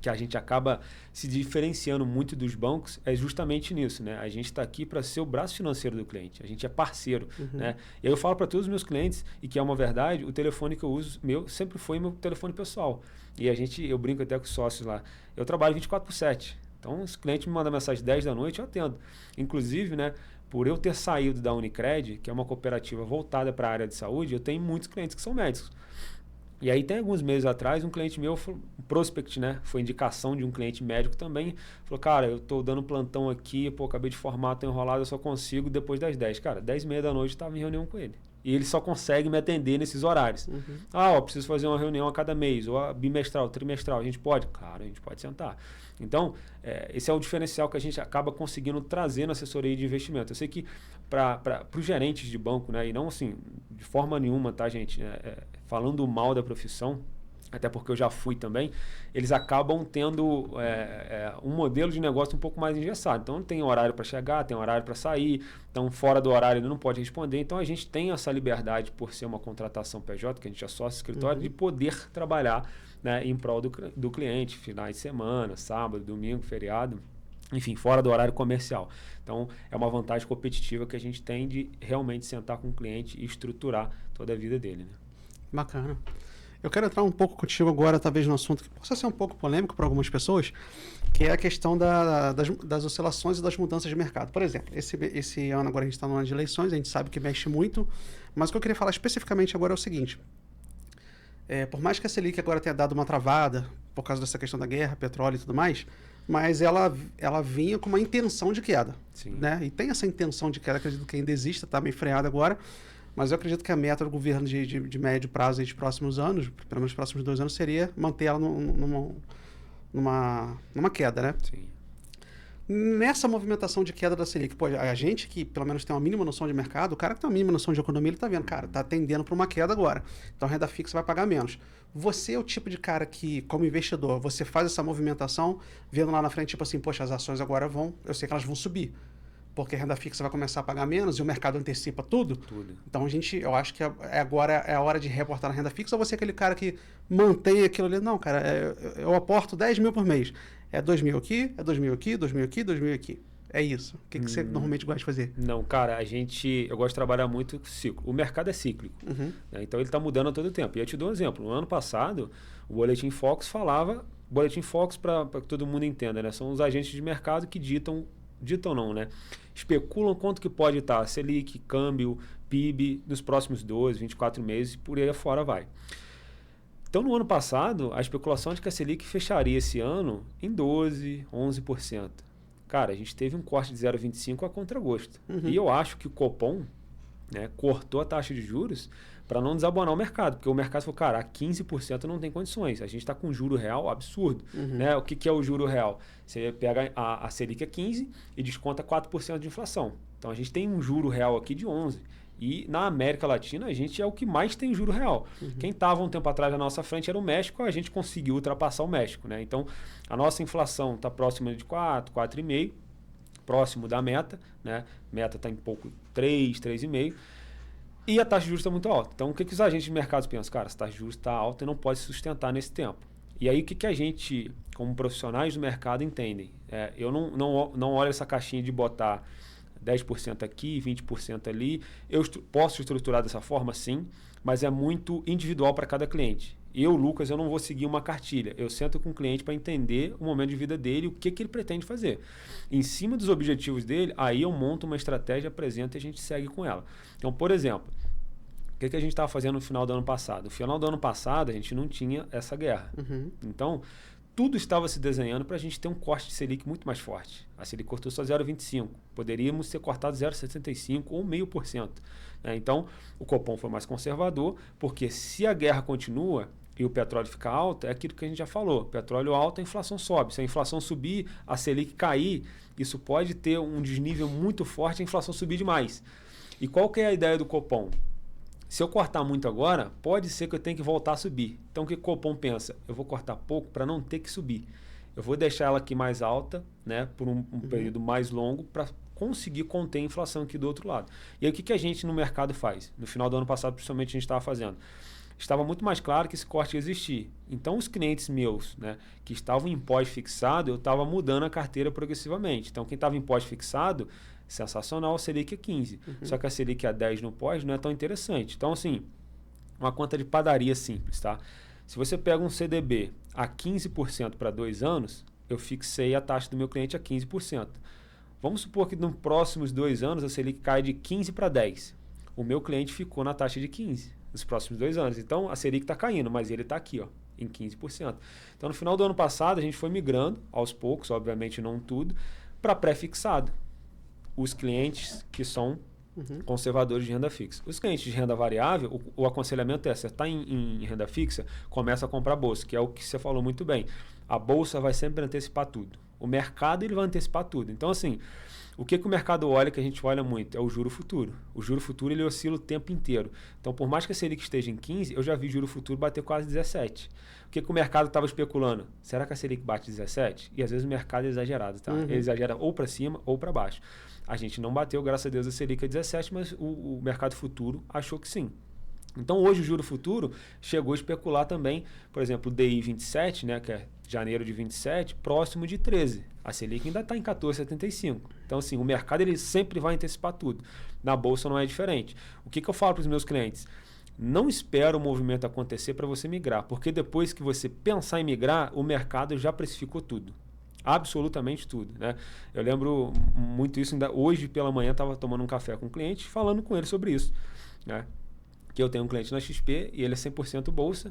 que a gente acaba se diferenciando muito dos bancos, é justamente nisso, né? A gente está aqui para ser o braço financeiro do cliente, a gente é parceiro, né? E aí eu falo para todos os meus clientes, e que é uma verdade, o telefone que eu uso, sempre foi meu telefone pessoal. E eu brinco até com os sócios lá, eu trabalho 24/7. Então, se o cliente me manda mensagem 10 da noite, eu atendo. Inclusive, né, por eu ter saído da Unicred, que é uma cooperativa voltada para a área de saúde, eu tenho muitos clientes que são médicos. E aí, tem alguns meses atrás, um cliente meu, prospect, né? Foi indicação de um cliente médico também. Falou, cara, eu tô dando plantão aqui, acabei de formar, tô enrolado, eu só consigo depois das 10. Cara, 10h30 da noite eu estava em reunião com ele. E ele só consegue me atender nesses horários. Preciso fazer uma reunião a cada mês, ou bimestral, trimestral. A gente pode? Claro, a gente pode sentar. Então, esse é o diferencial que a gente acaba conseguindo trazer na assessoria de investimento. Eu sei que para os gerentes de banco, né, e não assim, de forma nenhuma, tá, gente? Falando mal da profissão, até porque eu já fui também, eles acabam tendo um modelo de negócio um pouco mais engessado. Então, tem horário para chegar, tem horário para sair, então fora do horário ele não pode responder. Então, a gente tem essa liberdade, por ser uma contratação PJ, que a gente é sócio escritório, de poder trabalhar, né, em prol do cliente, finais de semana, sábado, domingo, feriado, enfim, fora do horário comercial. Então, é uma vantagem competitiva que a gente tem de realmente sentar com o cliente e estruturar toda a vida dele, né? Bacana. Eu quero entrar um pouco contigo agora, talvez, no assunto que possa ser um pouco polêmico para algumas pessoas, que é a questão das oscilações e das mudanças de mercado. Por exemplo, esse ano agora a gente está no ano de eleições, a gente sabe que mexe muito, mas o que eu queria falar especificamente agora é o seguinte. Por mais que a Selic agora tenha dado uma travada, por causa dessa questão da guerra, petróleo e tudo mais, mas ela vinha com uma intenção de queda. Sim. Né? E tem essa intenção de queda, acredito que ainda existe, está meio freada agora, Mas eu acredito que a meta do governo de médio prazo e de próximos anos, pelo menos os próximos 2 anos, seria manter ela numa queda, né? Sim. Nessa movimentação de queda da Selic, pô, a gente que pelo menos tem uma mínima noção de mercado, o cara que tem uma mínima noção de economia, ele tá vendo, cara, tá tendendo para uma queda agora. Então a renda fixa vai pagar menos. Você é o tipo de cara que, como investidor, você faz essa movimentação, vendo lá na frente, tipo assim, poxa, as ações agora eu sei que elas vão subir. Porque a renda fixa vai começar a pagar menos e o mercado antecipa tudo. Então eu acho que agora é a hora de reportar na renda fixa, ou você é aquele cara que mantém aquilo ali? Não, cara, eu aporto 10 mil por mês. É 2 mil aqui, é 2 mil aqui, 2 mil aqui, 2 mil aqui. É isso. O que você normalmente gosta de fazer? Não, cara, eu gosto de trabalhar muito com ciclo. O mercado é cíclico, né? Então ele está mudando a todo tempo. E eu te dou um exemplo. No ano passado, o Boletim Focus para que todo mundo entenda, né? São os agentes de mercado que ditam não, né? Especulam quanto que pode estar Selic, câmbio, PIB nos próximos 12, 24 meses, por aí afora vai. Então, no ano passado, a especulação de que a Selic fecharia esse ano em 12%, 11%. Cara, a gente teve um corte de 0,25 a contragosto. E eu acho que o Copom, né, cortou a taxa de juros para não desabonar o mercado. Porque o mercado falou, cara, a 15% não tem condições. A gente está com juro real absurdo. Né? O que é o juro real? Você pega a Selic a 15% e desconta 4% de inflação. Então, a gente tem um juro real aqui de 11%. E na América Latina, a gente é o que mais tem juro real. Quem estava um tempo atrás na nossa frente era o México, a gente conseguiu ultrapassar o México. Né? Então, a nossa inflação está próxima de 4, 4,5%, próximo da meta. Né? Meta está em pouco 3, 3,5%. E a taxa de juros está muito alta. Então, o que os agentes de mercado pensam? Cara, essa taxa de juros está alta e não pode se sustentar nesse tempo. E aí, o que a gente, como profissionais do mercado, entendem? Eu não olho essa caixinha de botar 10% aqui, 20% ali. Eu posso estruturar dessa forma, sim, mas é muito individual para cada cliente. Lucas, eu não vou seguir uma cartilha. Eu sento com o cliente para entender o momento de vida dele, o que ele pretende fazer. Em cima dos objetivos dele, aí eu monto uma estratégia, apresento e a gente segue com ela. Então, por exemplo, o que a gente estava fazendo no final do ano passado? No final do ano passado, a gente não tinha essa guerra. Então, tudo estava se desenhando para a gente ter um corte de Selic muito mais forte. A Selic cortou só 0,25%. Poderíamos ter cortado 0,75% ou 0,5%. Né? Então, o Copom foi mais conservador, porque se a guerra continua e o petróleo fica alto, é aquilo que a gente já falou. Petróleo alto, a inflação sobe. Se a inflação subir, a Selic cair, isso pode ter um desnível muito forte, a inflação subir demais. E qual que é a ideia do Copom? Se eu cortar muito agora, pode ser que eu tenha que voltar a subir. Então, o que o Copom pensa? Eu vou cortar pouco para não ter que subir. Eu vou deixar ela aqui mais alta, né, por um período mais longo, para conseguir conter a inflação aqui do outro lado. E aí, o que a gente no mercado faz? No final do ano passado, principalmente, a gente estava fazendo. Estava muito mais claro que esse corte ia existir. Então, os clientes meus, né, que estavam em pós-fixado, eu estava mudando a carteira progressivamente. Então, quem estava em pós-fixado, sensacional, a Selic é 15%. Só que a Selic é 10% no pós não é tão interessante. Então, assim, uma conta de padaria simples, tá? Se você pega um CDB a 15% para 2 anos, eu fixei a taxa do meu cliente a 15%. Vamos supor que nos próximos 2 anos a Selic cai de 15% para 10%. O meu cliente ficou na taxa de 15% nos próximos 2 anos. Então, a Selic está caindo, mas ele está aqui, ó, em 15%. Então, no final do ano passado, a gente foi migrando, aos poucos, obviamente não tudo, para pré-fixado. Os clientes que são conservadores de renda fixa. Os clientes de renda variável, o aconselhamento é, você está em renda fixa, começa a comprar bolsa, que é o que você falou muito bem. A bolsa vai sempre antecipar tudo. O mercado ele vai antecipar tudo. Então, assim, o que o mercado olha, que a gente olha muito, é o juro futuro. O juro futuro ele oscila o tempo inteiro. Então, por mais que a Selic esteja em 15%, eu já vi juro futuro bater quase 17%. O que o mercado estava especulando? Será que a Selic bate 17%? E às vezes o mercado é exagerado, tá? Ele exagera ou para cima ou para baixo. A gente não bateu, graças a Deus, a Selic a 17%, mas o mercado futuro achou que sim. Então, hoje o juro futuro chegou a especular também, por exemplo, o DI 27, né, que é janeiro de 27, próximo de 13%. A Selic ainda está em 14,75%. Então, assim, o mercado ele sempre vai antecipar tudo. Na Bolsa não é diferente. O que eu falo para os meus clientes? Não espera o movimento acontecer para você migrar, porque depois que você pensar em migrar, o mercado já precificou tudo. Absolutamente tudo, né? Eu lembro muito isso, ainda hoje pela manhã estava tomando um café com um cliente, falando com ele sobre isso, né? Que eu tenho um cliente na XP e ele é 100% bolsa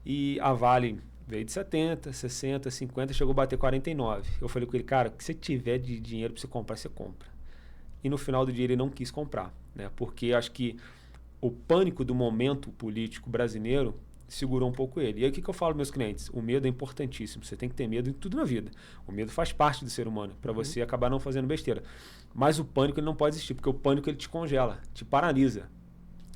e a Vale veio de 70, 60, 50, chegou a bater 49. Eu falei com ele, cara, o que você tiver de dinheiro para você comprar, você compra. E no final do dia ele não quis comprar, né? Porque acho que o pânico do momento político brasileiro segurou um pouco ele. E aí o que eu falo para meus clientes? O medo é importantíssimo. Você tem que ter medo em tudo na vida. O medo faz parte do ser humano, para você acabar não fazendo besteira. Mas o pânico ele não pode existir, porque o pânico ele te congela, te paralisa.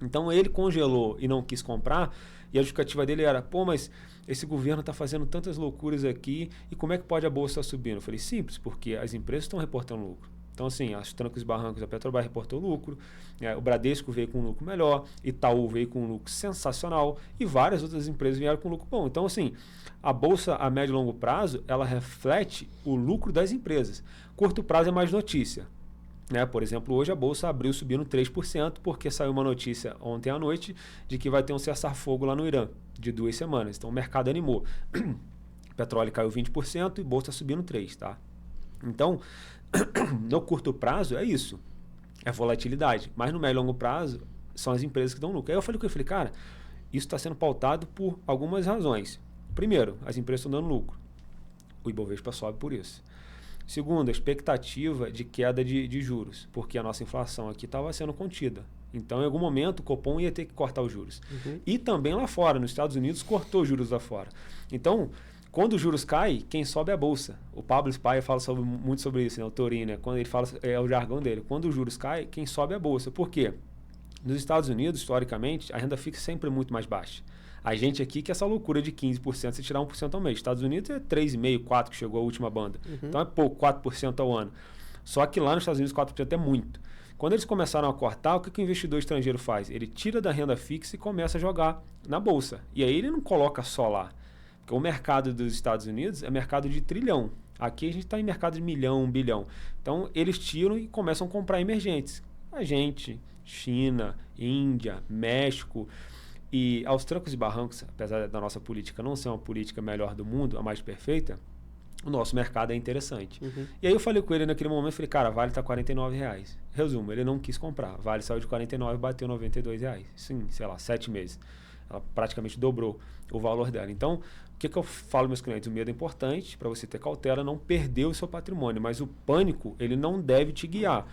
Então ele congelou e não quis comprar, e a justificativa dele era, pô, mas esse governo está fazendo tantas loucuras aqui, e como é que pode a bolsa estar subindo? Eu falei, simples, porque as empresas estão reportando lucro. Então, assim, as trancos e barrancos, a Petrobras reportou lucro, o Bradesco veio com um lucro melhor, Itaú veio com um lucro sensacional e várias outras empresas vieram com lucro bom. Então, assim, a bolsa a médio e longo prazo, ela reflete o lucro das empresas. Curto prazo é mais notícia. Por exemplo, hoje a bolsa abriu subindo 3% porque saiu uma notícia ontem à noite de que vai ter um cessar-fogo lá no Irã, de 2 semanas. Então, o mercado animou. Petróleo caiu 20% e bolsa subindo 3%, tá? Então, no curto prazo é isso, é volatilidade, mas no médio e longo prazo são as empresas que dão lucro. Aí eu falei, cara, isso está sendo pautado por algumas razões. Primeiro, as empresas estão dando lucro, o Ibovespa sobe por isso. Segundo, a expectativa de queda de juros, porque a nossa inflação aqui estava sendo contida. Então, em algum momento, o Copom ia ter que cortar os juros. E também lá fora, nos Estados Unidos, cortou os juros lá fora. Então, quando os juros caem, quem sobe é a bolsa. O Pablo Spaia fala muito sobre isso, né? O Torini, né? Quando ele fala, é o jargão dele. Quando os juros caem, quem sobe é a bolsa. Por quê? Nos Estados Unidos, historicamente, a renda fixa sempre é muito mais baixa. A gente aqui que é essa loucura de 15%, se tirar 1% ao mês. Estados Unidos é 3,5%, 4% que chegou a última banda. Então é pouco, 4% ao ano. Só que lá nos Estados Unidos 4% é muito. Quando eles começaram a cortar, o que o investidor estrangeiro faz? Ele tira da renda fixa e começa a jogar na bolsa. E aí ele não coloca só lá. Porque o mercado dos Estados Unidos é mercado de trilhão. Aqui a gente está em mercado de milhão, 1 bilhão. Então eles tiram e começam a comprar emergentes. A gente, China, Índia, México. E aos trancos e barrancos, apesar da nossa política não ser uma política melhor do mundo, a mais perfeita, o nosso mercado é interessante. E aí eu falei com ele naquele momento, falei, cara, Vale está R$49. Resumo, ele não quis comprar. Vale saiu de 49 e bateu R$92. Sim, sei lá, 7 meses. Ela praticamente dobrou o valor dela. Então, o que eu falo aos meus clientes? O medo é importante para você ter cautela, não perder o seu patrimônio, mas o pânico, ele não deve te guiar.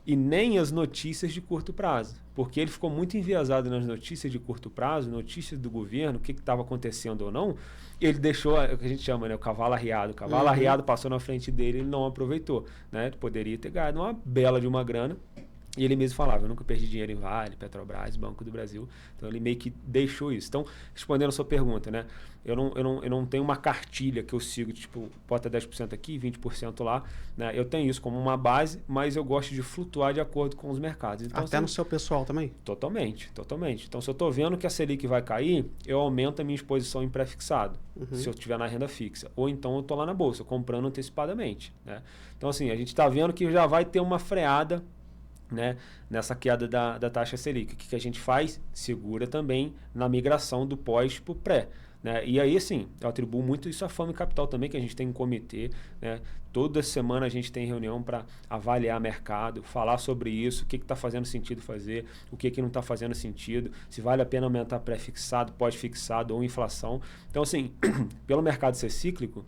E nem as notícias de curto prazo, porque ele ficou muito enviesado nas notícias de curto prazo, notícias do governo, o que estava acontecendo ou não, e ele deixou o que a gente chama, né, o cavalo arriado. O cavalo arriado passou na frente dele e ele não aproveitou. Né? Ele poderia ter ganhado uma bela de uma grana, e ele mesmo falava, eu nunca perdi dinheiro em Vale, Petrobras, Banco do Brasil. Então ele meio que deixou isso. Então, respondendo a sua pergunta, né? Eu não tenho uma cartilha que eu sigo, tipo, bota 10% aqui, 20% lá. Né? Eu tenho isso como uma base, mas eu gosto de flutuar de acordo com os mercados. Então, até no seu pessoal também? Totalmente. Então, se eu estou vendo que a Selic vai cair, eu aumento a minha exposição em pré-fixado, se eu estiver na renda fixa. Ou então eu estou lá na bolsa, comprando antecipadamente. Né? Então, assim, a gente está vendo que já vai ter uma freada, né, nessa queda da taxa Selic. O que a gente faz? Segura também na migração do pós para o pré. Né? E aí, assim, eu atribuo muito isso à Fama e Capital também, que a gente tem um comitê. Né? Toda semana a gente tem reunião para avaliar mercado, falar sobre isso, o que está fazendo sentido fazer, o que não está fazendo sentido, se vale a pena aumentar pré-fixado, pós-fixado ou inflação. Então, assim, pelo mercado ser cíclico,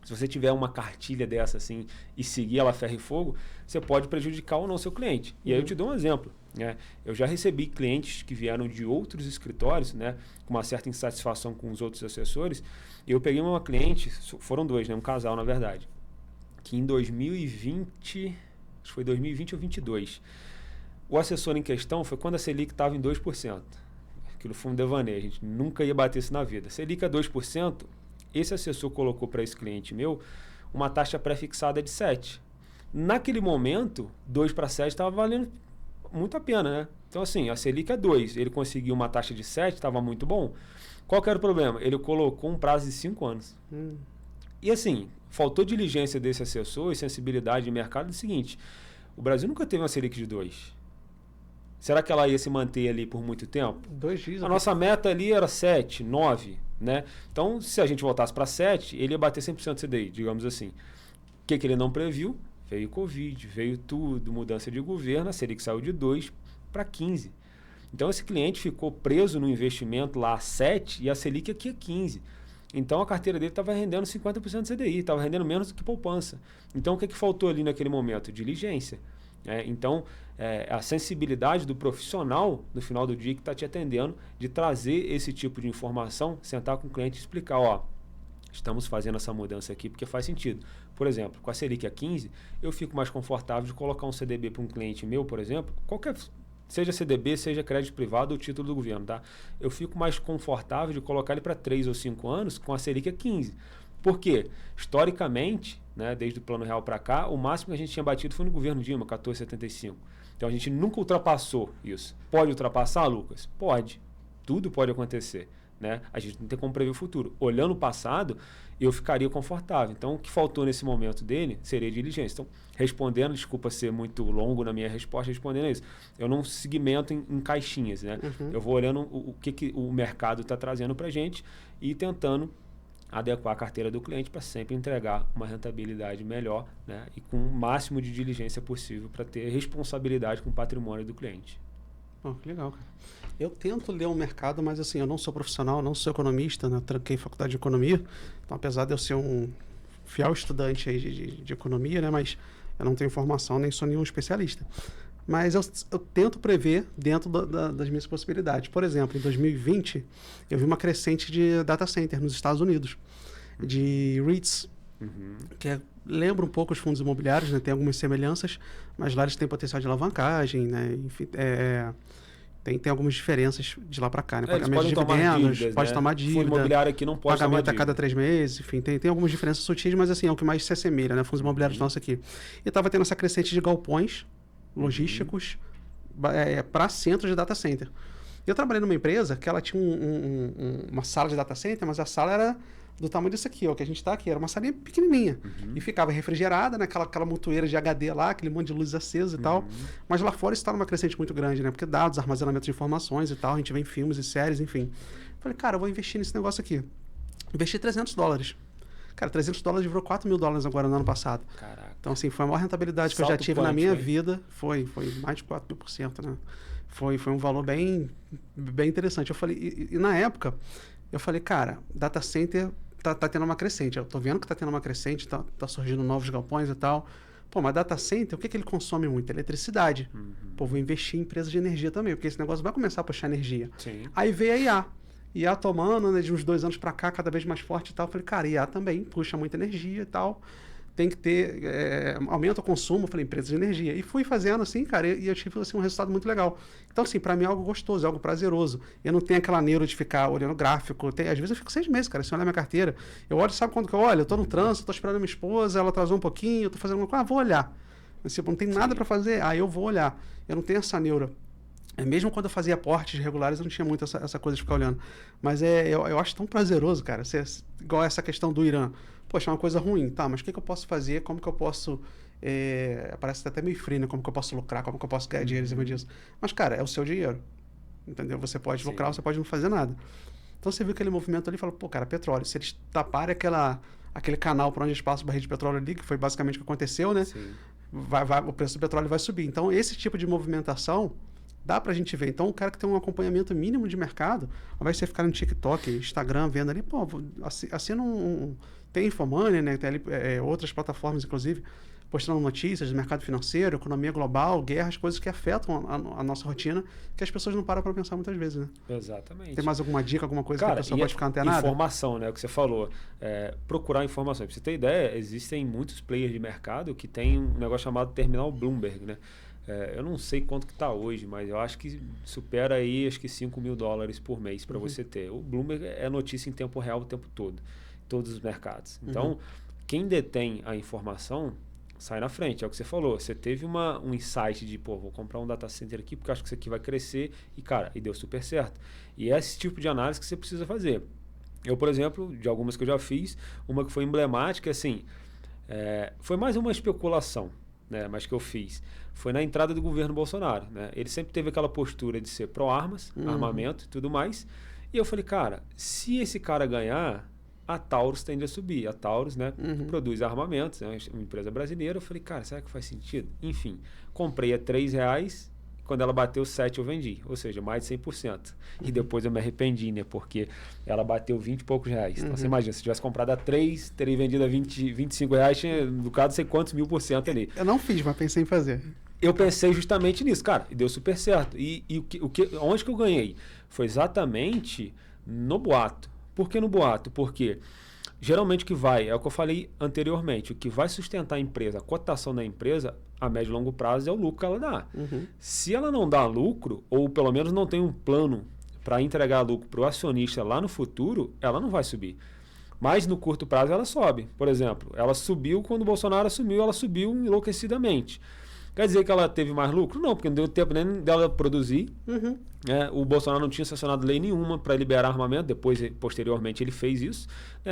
se você tiver uma cartilha dessa assim e seguir ela ferro e fogo, você pode prejudicar ou não seu cliente. E aí eu te dou um exemplo. Né? Eu já recebi clientes que vieram de outros escritórios, né, com uma certa insatisfação com os outros assessores. E eu peguei uma cliente, foram 2, né, um casal na verdade, que em 2020, acho que foi 2020 ou 2022, o assessor em questão foi quando a Selic estava em 2%. Aquilo foi um devaneio, a gente nunca ia bater isso na vida. Selic a 2%, esse assessor colocou para esse cliente meu uma taxa pré-fixada de 7%. Naquele momento, 2 para 7 estava valendo muito a pena, né? Então, assim, a Selic é 2%. Ele conseguiu uma taxa de 7%, estava muito bom. Qual que era o problema? Ele colocou um prazo de 5 anos. E, assim, faltou diligência desse assessor e sensibilidade de mercado. É o seguinte, o Brasil nunca teve uma Selic de 2%. Será que ela ia se manter ali por muito tempo? 2 dias. A nossa meta ali era 7, 9%. Né? Então, se a gente voltasse para 7, ele ia bater 100% CDI, digamos assim. O que ele não previu? Veio Covid, veio tudo, mudança de governo, a Selic saiu de 2 para 15. Então, esse cliente ficou preso no investimento lá a 7 e a Selic aqui a 15. Então, a carteira dele estava rendendo 50% de CDI, estava rendendo menos do que poupança. Então, o que faltou ali naquele momento? Diligência. Então, a sensibilidade do profissional, no final do dia, que está te atendendo, de trazer esse tipo de informação, sentar com o cliente e explicar, ó, estamos fazendo essa mudança aqui porque faz sentido. Por exemplo, com a Selic a 15, eu fico mais confortável de colocar um CDB para um cliente meu, por exemplo, seja CDB, seja crédito privado ou título do governo, tá? Eu fico mais confortável de colocar ele para 3 ou 5 anos com a Selic a 15. Por quê? Historicamente, né, desde o Plano Real para cá, o máximo que a gente tinha batido foi no governo Dilma, 14,75. Então a gente nunca ultrapassou isso. Pode ultrapassar, Lucas? Pode. Tudo pode acontecer. Né? A gente não tem como prever o futuro. Olhando o passado, eu ficaria confortável. Então, o que faltou nesse momento dele seria diligência. Então, respondendo, desculpa ser muito longo na minha resposta, respondendo a isso, eu não segmento em caixinhas. Né? Eu vou olhando o que o mercado está trazendo para a gente e tentando adequar a carteira do cliente para sempre entregar uma rentabilidade melhor, né? E com o máximo de diligência possível para ter responsabilidade com o patrimônio do cliente. Oh, que legal, cara. Eu tento ler o mercado, mas assim, eu não sou profissional, não sou economista, né? Tranquei faculdade de economia, então apesar de eu ser um fiel estudante aí de economia, né? Mas eu não tenho formação, nem sou nenhum especialista. Mas eu tento prever dentro das minhas possibilidades. Por exemplo, em 2020, eu vi uma crescente de data center nos Estados Unidos, de REITs, que lembra um pouco os fundos imobiliários, né? Tem algumas semelhanças, mas lá eles têm potencial de alavancagem, né? Enfim, tem algumas diferenças de lá para cá, né? Pagamento de dividendos, pode tomar dívida. Fundo imobiliário aqui não pode pagamento a cada 3 meses, enfim, tem algumas diferenças sutis, mas assim, é o que mais se assemelha, né? Fundos imobiliários nossos aqui. E estava tendo essa crescente de galpões logísticos para centros de data center. Eu trabalhei numa empresa que ela tinha uma sala de data center, mas a sala era do tamanho disso aqui, ó, que a gente está aqui. Era uma salinha pequenininha. E ficava refrigerada, né? Aquela montoeira de HD lá, aquele monte de luzes acesas e tal. Mas lá fora isso está numa crescente muito grande, né? Porque dados, armazenamento de informações e tal, a gente vê em filmes e séries, enfim. Falei, cara, eu vou investir nesse negócio aqui. Investi $300. Cara, $300 virou $4.000 agora no ano passado. Caraca. Então, assim, foi a maior rentabilidade que eu já tive na minha vida. Foi mais de 4.000%, né? Foi um valor bem interessante. Eu falei, e na época, eu falei, cara, data center tá tendo uma crescente. Eu tô vendo que tá tendo uma crescente, tá surgindo novos galpões e tal. Pô, mas data center, o que ele consome muito? Eletricidade. Pô, vou investir em empresas de energia também, porque esse negócio vai começar a puxar energia. Sim. Aí veio a IA. IA tomando, né, de uns 2 anos para cá, cada vez mais forte e tal. Eu falei, cara, IA também puxa muita energia e tal. Tem que ter, aumenta o consumo. Eu falei, empresas de energia. E fui fazendo assim, cara, e eu tive assim, um resultado muito legal. Então, assim, para mim é algo gostoso, é algo prazeroso. Eu não tenho aquela neuro de ficar olhando gráfico. Às vezes eu fico 6 meses, cara, se eu olhar minha carteira. Eu olho, sabe quando que eu olho? Eu tô no trânsito, tô esperando minha esposa, ela atrasou um pouquinho, eu tô fazendo alguma coisa, vou olhar. Assim, não tem nada para fazer, eu vou olhar. Eu não tenho essa neuro. Mesmo quando eu fazia aportes regulares, eu não tinha muito essa coisa de ficar olhando. Mas eu acho tão prazeroso, cara. Igual essa questão do Irã. Poxa, é uma coisa ruim. Tá, mas o que eu posso fazer? Como que eu posso... parece até meio frio, né? Como que eu posso lucrar? Como que eu posso ganhar dinheiro em cima disso? Mas, cara, é o seu dinheiro. Entendeu? Você pode lucrar, você pode não fazer nada. Então, você viu aquele movimento ali e falou, pô, cara, petróleo. Se eles taparem aquele canal por onde eles passam o barril de petróleo ali, que foi basicamente o que aconteceu, né? Sim. O preço do petróleo vai subir. Então, esse tipo de movimentação... dá pra gente ver. Então, o cara que tem um acompanhamento mínimo de mercado, ao invés de você ficar no TikTok, Instagram, vendo ali, pô, assina tem Infomoney, né? Tem ali, outras plataformas, inclusive, postando notícias do mercado financeiro, economia global, guerras, coisas que afetam a nossa rotina, que as pessoas não param para pensar muitas vezes, né? Exatamente. Tem mais alguma dica, alguma coisa, cara, que a pessoa pode ficar antenada? Informação, né? O que você falou. Procurar informação. Pra você ter ideia, existem muitos players de mercado que tem um negócio chamado Terminal Bloomberg, né? Eu não sei quanto que está hoje, mas eu acho que supera aí, acho que $5.000 por mês para você ter. O Bloomberg é notícia em tempo real o tempo todo, todos os mercados. Então, quem detém a informação sai na frente, é o que você falou. Você teve um insight de, pô, vou comprar um data center aqui porque acho que isso aqui vai crescer e, cara, e deu super certo. E é esse tipo de análise que você precisa fazer. Eu, por exemplo, de algumas que eu já fiz, uma que foi emblemática, assim, foi mais uma especulação, né, mas que eu fiz. Foi na entrada do governo Bolsonaro, né? Ele sempre teve aquela postura de ser pró-armas, armamento e tudo mais. E eu falei, cara, se esse cara ganhar, a Taurus tende a subir. A Taurus, né, produz armamentos, é uma empresa brasileira. Eu falei, cara, será que faz sentido? Enfim, comprei a R$3, quando ela bateu 7 eu vendi, ou seja, mais de 100%. E depois eu me arrependi, né, porque ela bateu 20 e poucos reais. Então você imagina, se tivesse comprado a 3, teria vendido a 25 reais, tinha lucrado sei quantos 1000% ali. Eu não fiz, mas pensei em fazer. eu pensei justamente nisso, cara, e deu super certo. E onde que eu ganhei? Foi exatamente no boato. Por que no boato? Porque geralmente o que vai, é o que eu falei anteriormente, o que vai sustentar a empresa, a cotação da empresa, a médio e longo prazo, é o lucro que ela dá. Se ela não dá lucro, ou pelo menos não tem um plano para entregar lucro para o acionista lá no futuro, ela não vai subir. Mas no curto prazo ela sobe. Por exemplo, ela subiu quando o Bolsonaro assumiu, ela subiu enlouquecidamente. Quer dizer que ela teve mais lucro? Não, porque não deu tempo nem dela produzir. O Bolsonaro não tinha sancionado lei nenhuma para liberar armamento, posteriormente ele fez isso,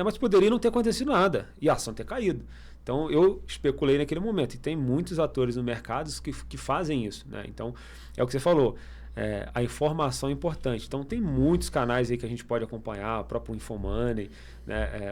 mas poderia não ter acontecido nada e a ação ter caído. Então eu especulei naquele momento, e tem muitos atores no mercado que fazem isso. Então é o que você falou. A informação é importante. Então tem muitos canais aí que a gente pode acompanhar, o próprio Infomoney,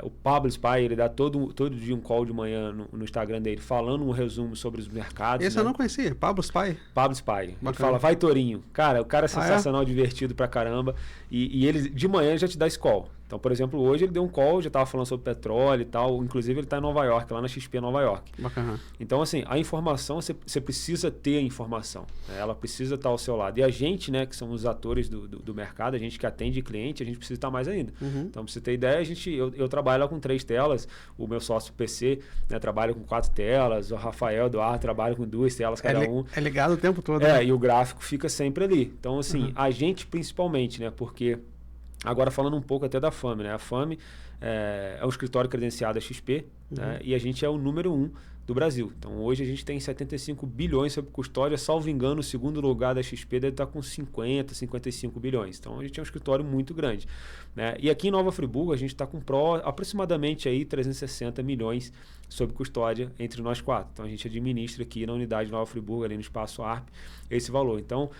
o Pablo Spy, ele dá todo dia um call de manhã no Instagram dele, falando um resumo sobre os mercados. Esse eu não conhecia, Pablo Spy. Pablo Spy. Ele fala, vai Torinho. Cara, o cara é sensacional, divertido pra caramba. E ele de manhã já te dá esse call. Então, por exemplo, hoje ele deu um call, já estava falando sobre petróleo e tal. Inclusive, ele está em Nova York, lá na XP Nova York. Bacana. Então, assim, a informação, você precisa ter a informação. Ela precisa estar ao seu lado. E a gente, que somos os atores do mercado, a gente que atende cliente, a gente precisa estar mais ainda. Então, para você ter ideia, eu trabalho lá com 3 telas. O meu sócio PC trabalha com 4 telas. O Rafael Eduardo trabalha com 2 telas cada um. É ligado o tempo todo. E o gráfico fica sempre ali. Então, assim, a gente principalmente, porque... Agora falando um pouco até da FAME, A FAME é um escritório credenciado da XP, e a gente é o número 1 do Brasil. Então hoje a gente tem 75 bilhões sob custódia, salvo engano, o segundo lugar da XP deve estar com 50, 55 bilhões. Então a gente é um escritório muito grande. E aqui em Nova Friburgo a gente está com aproximadamente aí 360 milhões sob custódia entre nós 4. Então a gente administra aqui na unidade de Nova Friburgo, ali no espaço ARP, esse valor. Então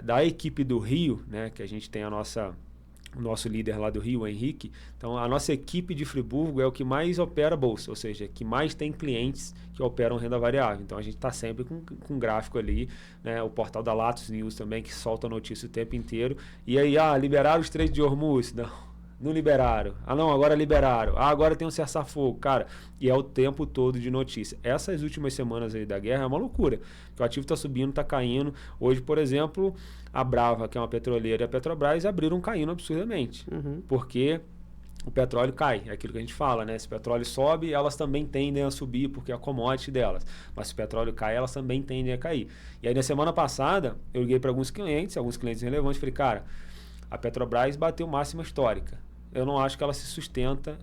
da equipe do Rio, que a gente tem o nosso líder lá do Rio, o Henrique. Então, a nossa equipe de Friburgo é o que mais opera a bolsa, ou seja, que mais tem clientes que operam renda variável. Então, a gente está sempre com um gráfico ali, o portal da Latus News também, que solta notícia o tempo inteiro. E aí, liberaram os três de Hormuz? Não liberaram. Não, agora liberaram. Agora tem um cessar-fogo. Cara, e é o tempo todo de notícia. Essas últimas semanas aí da guerra é uma loucura. Porque o ativo está subindo, está caindo. Hoje, por exemplo, a Brava, que é uma petroleira, e a Petrobras abriram caindo absurdamente. Porque o petróleo cai. É aquilo que a gente fala, Se o petróleo sobe, elas também tendem a subir, porque é a commodity delas. Mas se o petróleo cai, elas também tendem a cair. E aí, na semana passada, eu liguei para alguns clientes relevantes, falei, cara, a Petrobras bateu máxima histórica. Eu não acho que ela se sustenta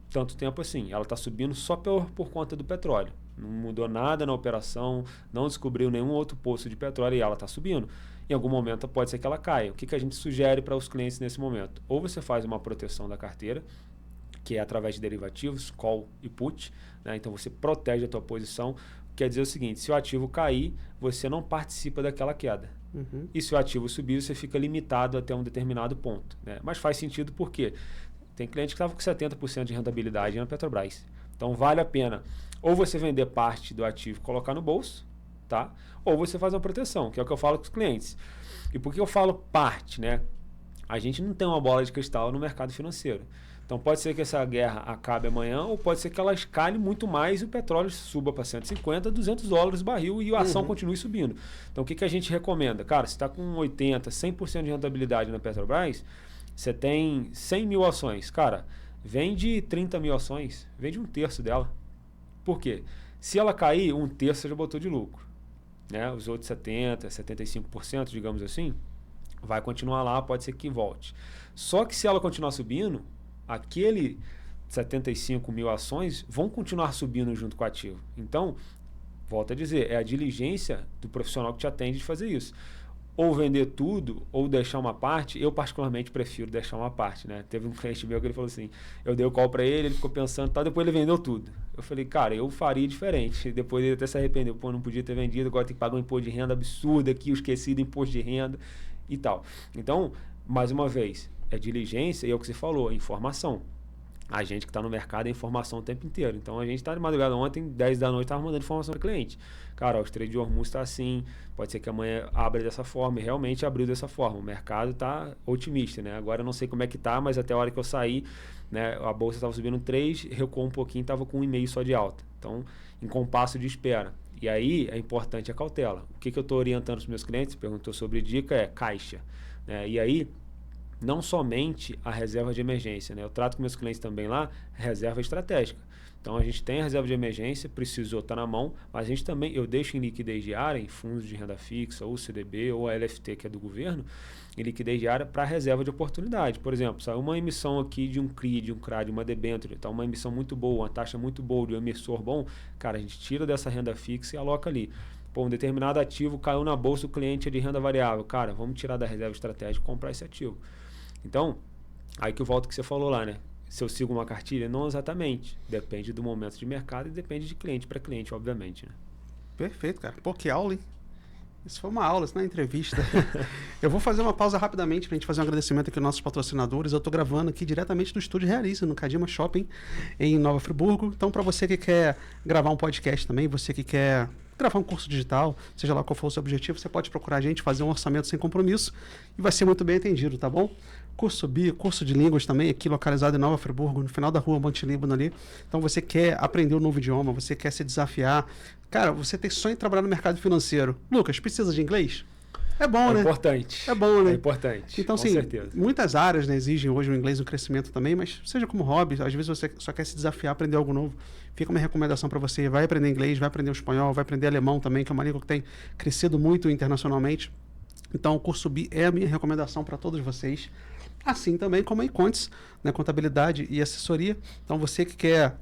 tanto tempo assim. Ela está subindo só por conta do petróleo. Não mudou nada na operação, não descobriu nenhum outro poço de petróleo e ela está subindo. Em algum momento pode ser que ela caia. O que a gente sugere para os clientes nesse momento? Ou você faz uma proteção da carteira, que é através de derivativos, call e put. Então você protege a tua posição. Quer dizer o seguinte, se o ativo cair, você não participa daquela queda. E se o ativo subir, você fica limitado até um determinado ponto. Mas faz sentido porque tem cliente que estava com 70% de rentabilidade na Petrobras. Então vale a pena ou você vender parte do ativo e colocar no bolso, ou você faz uma proteção, que é o que eu falo com os clientes. E por que eu falo parte? A gente não tem uma bola de cristal no mercado financeiro. Então pode ser que essa guerra acabe amanhã ou pode ser que ela escale muito mais e o petróleo suba para 150, 200 dólares o barril e a ação continue subindo. Então o que a gente recomenda? Cara, se está com 80, 100% de rentabilidade na Petrobras, você tem 100 mil ações. Cara, vende 30 mil ações, vende 1/3 dela. Por quê? Se ela cair, 1/3 você já botou de lucro. Os outros 70%, 75%, digamos assim, vai continuar lá, pode ser que volte. Só que se ela continuar subindo, aquele 75 mil ações vão continuar subindo junto com o ativo. Então, volto a dizer, é a diligência do profissional que te atende de fazer isso. Ou vender tudo, ou deixar uma parte. Eu particularmente prefiro deixar uma parte, Teve um cliente meu que ele falou assim, eu dei o call para ele ficou pensando, depois ele vendeu tudo. Eu falei, cara, eu faria diferente. Depois ele até se arrependeu, não podia ter vendido, agora tem que pagar um imposto de renda absurdo aqui, eu esqueci do imposto de renda e tal. Então, mais uma vez, é diligência e é o que você falou, informação. A gente que está no mercado é informação o tempo inteiro. Então, a gente está de madrugada ontem, 10 da noite, estava mandando informação para o cliente. Cara, os trades de Hormuz está assim, pode ser que amanhã abra dessa forma, e realmente abriu dessa forma. O mercado está otimista, Agora eu não sei como é que está, mas até a hora que eu saí, a bolsa estava subindo 3, recuou um pouquinho, estava com 1,5 só de alta. Então, em compasso de espera. E aí é importante a cautela. O que eu estou orientando os meus clientes, perguntou sobre dica, é caixa. Né? E aí, não somente a reserva de emergência, né? Eu trato com meus clientes também lá, reserva estratégica. Então a gente tem a reserva de emergência, precisou estar na mão, mas a gente também, eu deixo em liquidez diária, em fundos de renda fixa, ou CDB, ou a LFT, que é do governo, em liquidez diária para reserva de oportunidade. Por exemplo, saiu uma emissão aqui de um CRI, de um CRA, de uma debênture, então uma emissão muito boa, uma taxa muito boa, de um emissor bom, cara, a gente tira dessa renda fixa e aloca ali. Pô, um determinado ativo caiu na bolsa, o cliente é de renda variável. Cara, vamos tirar da reserva estratégica e comprar esse ativo. Então, aí que eu volto ao que você falou lá, né? Se eu sigo uma cartilha? Não exatamente. Depende do momento de mercado e depende de cliente para cliente, obviamente. Né? Perfeito, cara. Pô, que aula, hein? Isso foi uma aula, isso não é entrevista. Eu vou fazer uma pausa rapidamente para a gente fazer um agradecimento aqui aos nossos patrocinadores. Eu estou gravando aqui diretamente do Estúdio Realiza, no Kadima Shopping, em Nova Friburgo. Então, para você que quer gravar um podcast também, você que quer gravar um curso digital, seja lá qual for o seu objetivo, você pode procurar a gente, fazer um orçamento sem compromisso e vai ser muito bem atendido, tá bom? Curso BI, curso de línguas também, aqui localizado em Nova Friburgo, no final da rua Monte Líbano ali. Então você quer aprender um novo idioma, você quer se desafiar. Cara, você tem sonho de trabalhar no mercado financeiro. Lucas, precisa de inglês? É bom, né? É importante. É bom, né? É importante. Então, com sim, certeza. muitas áreas, né, exigem hoje o inglês no crescimento também, mas seja como hobby, às vezes você só quer se desafiar, aprender algo novo. Fica uma recomendação para você, vai aprender inglês, vai aprender o espanhol, vai aprender alemão também, que é uma língua que tem crescido muito internacionalmente. Então, o curso BI é a minha recomendação para todos vocês. Assim também como a Econtes, né, contabilidade e assessoria. Então, você que quer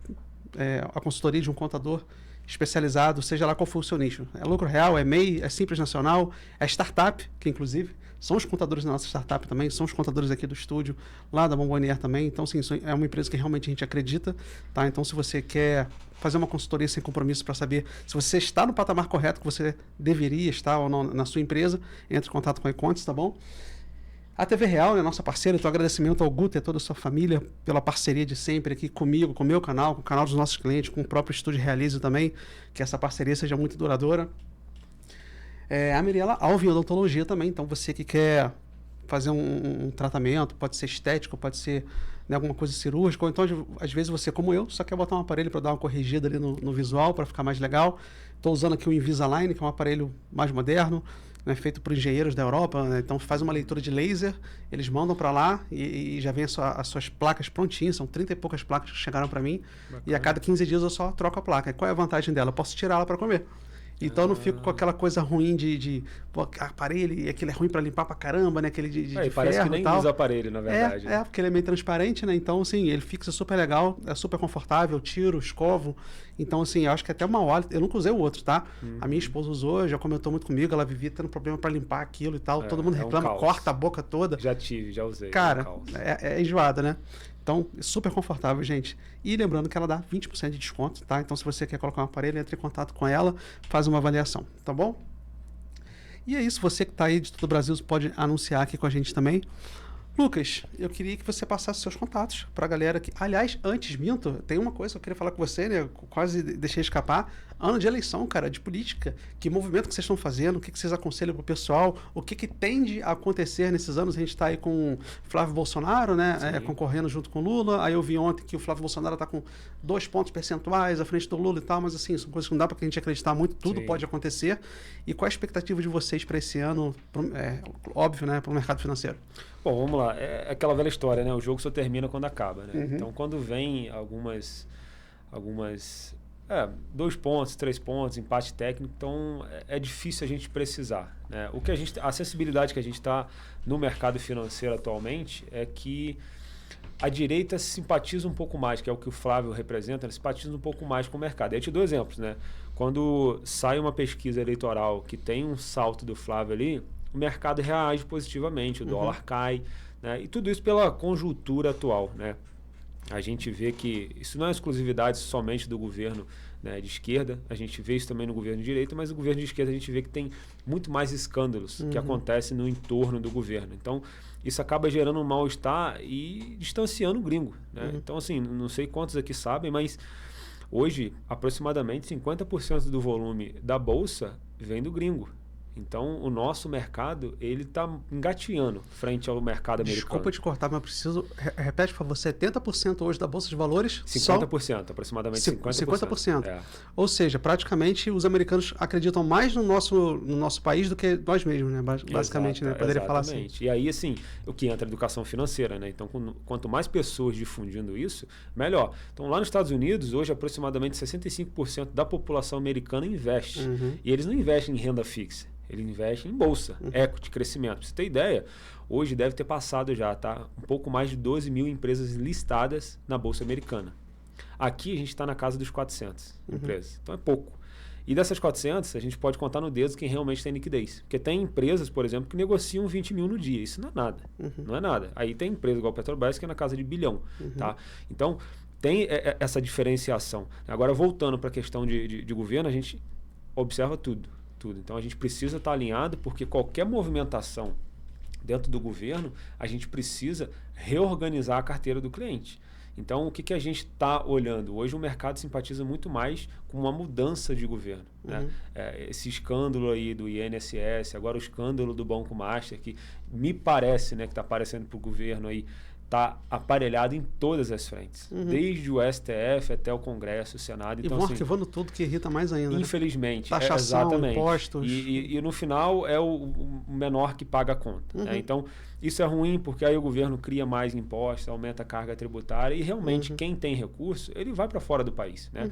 a consultoria de um contador especializado, seja lá qual for o seu nicho. É lucro real, é MEI, é simples nacional, é startup, que inclusive são os contadores da nossa startup também, são os contadores aqui do estúdio, lá da Bombonier também. Então, sim, é uma empresa que realmente a gente acredita. Tá? Então, se você quer fazer uma consultoria sem compromisso para saber se você está no patamar correto que você deveria estar ou não na sua empresa, entre em contato com a Econtes, tá bom? A TV Real é nossa parceira, então agradecimento ao Guto e a toda a sua família pela parceria de sempre aqui comigo, com o meu canal, com o canal dos nossos clientes, com o próprio Estúdio Realize também, que essa parceria seja muito duradoura. A Mirella Alvim Odontologia também, então você que quer fazer um tratamento, pode ser estético, pode ser, né, alguma coisa cirúrgica, ou então às vezes você, como eu, só quer botar um aparelho para dar uma corrigida ali no visual, para ficar mais legal. Estou usando aqui o Invisalign, que é um aparelho mais moderno, né, feito por engenheiros da Europa, né? Então faz uma leitura de laser, eles mandam para lá e já vem as suas placas prontinhas, são 30 e poucas placas que chegaram para mim. Bacana. E a cada 15 dias eu só troco a placa. E qual é a vantagem dela? Eu posso tirá-la para comer. Então eu não fico com aquela coisa ruim pô, aparelho, e aquele é ruim para limpar pra caramba, né? Aquele de parece ferro que nem e tal. usa aparelho, na verdade. Né? Porque ele é meio transparente, né? Então, assim, ele fixa super legal, é super confortável, eu tiro, escovo. Então, assim, eu acho que até uma hora... Eu nunca usei o outro, tá? A minha esposa usou, já comentou muito comigo, ela vivia tendo problema para limpar aquilo e tal. Todo mundo reclama, corta a boca toda. Já usei. Cara, é enjoada, né? Então, é super confortável, gente. E lembrando que ela dá 20% de desconto, tá? Então, se você quer colocar um aparelho, entre em contato com ela, faz uma avaliação, tá bom? E é isso, você que está aí de todo o Brasil pode anunciar aqui com a gente também. Lucas, eu queria que você passasse seus contatos para a galera que... Aliás, antes, minto, tem uma coisa que eu queria falar com você, né? Eu quase deixei escapar. Ano de eleição, cara, de política. Que movimento que vocês estão fazendo? O que vocês aconselham pro pessoal? O que tende a acontecer nesses anos? A gente está aí com o Flávio Bolsonaro, né? Concorrendo junto com o Lula. Aí eu vi ontem que o Flávio Bolsonaro está com 2 pontos percentuais à frente do Lula e tal, mas assim, são coisas que não dá para a gente acreditar muito. Tudo pode acontecer. E qual a expectativa de vocês para esse ano? Óbvio, né? Para o mercado financeiro. Bom, vamos lá. É aquela velha história, né? O jogo só termina quando acaba, né? Então, quando vem algumas 2 pontos, 3 pontos, empate técnico, então é difícil a gente precisar, né? A sensibilidade que a gente está no mercado financeiro atualmente é que a direita simpatiza um pouco mais, que é o que o Flávio representa, ela simpatiza um pouco mais com o mercado. Eu te dou exemplos, né? Quando sai uma pesquisa eleitoral que tem um salto do Flávio ali, o mercado reage positivamente, o dólar cai, né? E tudo isso pela conjuntura atual, né? A gente vê que isso não é exclusividade somente do governo, né, de esquerda, a gente vê isso também no governo de direita, mas no governo de esquerda a gente vê que tem muito mais escândalos que acontecem no entorno do governo. Então, isso acaba gerando um mal-estar e distanciando o gringo, né? Então, assim, não sei quantos aqui sabem, mas hoje, aproximadamente 50% do volume da Bolsa vem do gringo. Então, o nosso mercado, ele está engateando frente ao mercado americano. Desculpa te cortar, mas eu preciso... Repete, por favor, 70% hoje da Bolsa de Valores... 50%, aproximadamente 50%. É. Ou seja, praticamente os americanos acreditam mais no nosso país do que nós mesmos, né? Basicamente, né? Poderia falar assim. E aí, assim, o que entra a educação financeira, né? Então, quanto mais pessoas difundindo isso, melhor. Então, lá nos Estados Unidos, hoje, aproximadamente 65% da população americana investe. E eles não investem em renda fixa. Ele investe em bolsa, equity, crescimento. Pra você ter ideia, hoje deve ter passado já, tá? Um pouco mais de 12 mil empresas listadas na bolsa americana. Aqui a gente está na casa dos 400 empresas. Então é pouco. E dessas 400, a gente pode contar no dedo quem realmente tem liquidez. Porque tem empresas, por exemplo, que negociam 20 mil no dia. Isso não é nada. Não é nada. Aí tem empresa igual a Petrobras que é na casa de bilhão. Tá? Então, tem essa diferenciação. Agora, voltando para a questão de governo, a gente observa tudo. Então a gente precisa estar alinhado, porque qualquer movimentação dentro do governo, a gente precisa reorganizar a carteira do cliente. Então o que a gente está olhando? Hoje o mercado simpatiza muito mais com uma mudança de governo. Né? Esse escândalo aí do INSS, agora o escândalo do Banco Master, que me parece, né, que está aparecendo para o governo aí, está aparelhado em todas as frentes, desde o STF até o Congresso, o Senado. Então, e vão arquivando tudo, que irrita mais ainda. Infelizmente. Taxação, exatamente. Impostos. E no final é o menor que paga a conta. Né? Então, isso é ruim, porque aí o governo cria mais impostos, aumenta a carga tributária e realmente quem tem recurso, ele vai para fora do país. Né?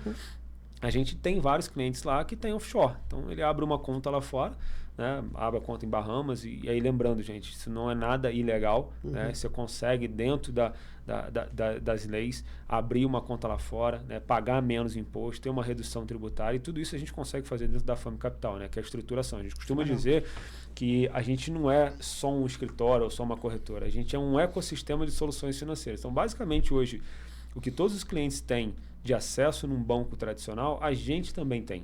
A gente tem vários clientes lá que tem offshore. Então, ele abre uma conta lá fora, né? Abre a conta em Bahamas e aí lembrando, gente, isso não é nada ilegal, né? Você consegue dentro das leis abrir uma conta lá fora, né? Pagar menos imposto, ter uma redução tributária e tudo isso a gente consegue fazer dentro da Family Capital, né? Que é a estruturação. A gente costuma dizer que a gente não é só um escritório ou só uma corretora, a gente é um ecossistema de soluções financeiras. Então, basicamente hoje, o que todos os clientes têm de acesso num banco tradicional, a gente também tem.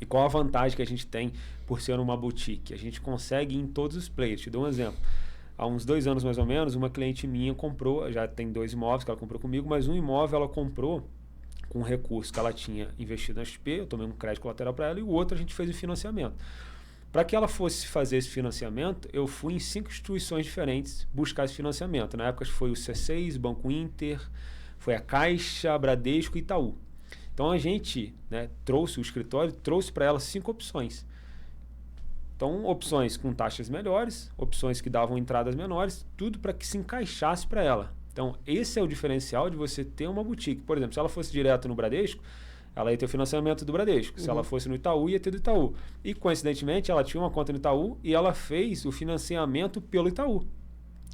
E qual a vantagem que a gente tem por ser uma boutique? A gente consegue ir em todos os players. Te dou um exemplo. Há uns 2 anos mais ou menos, uma cliente minha comprou, já tem 2 imóveis que ela comprou comigo, mas um imóvel ela comprou com um recurso que ela tinha investido na XP, eu tomei um crédito colateral para ela, e o outro a gente fez o financiamento. Para que ela fosse fazer esse financiamento, eu fui em 5 instituições diferentes buscar esse financiamento. Na época foi o C6, Banco Inter, foi a Caixa, Bradesco e Itaú. Então a gente, né, trouxe o escritório, trouxe para ela 5 opções. Então, opções com taxas melhores, opções que davam entradas menores, tudo para que se encaixasse para ela. Então, esse é o diferencial de você ter uma boutique. Por exemplo, se ela fosse direto no Bradesco, ela ia ter o financiamento do Bradesco. Se ela fosse no Itaú, ia ter do Itaú. E, coincidentemente, ela tinha uma conta no Itaú e ela fez o financiamento pelo Itaú.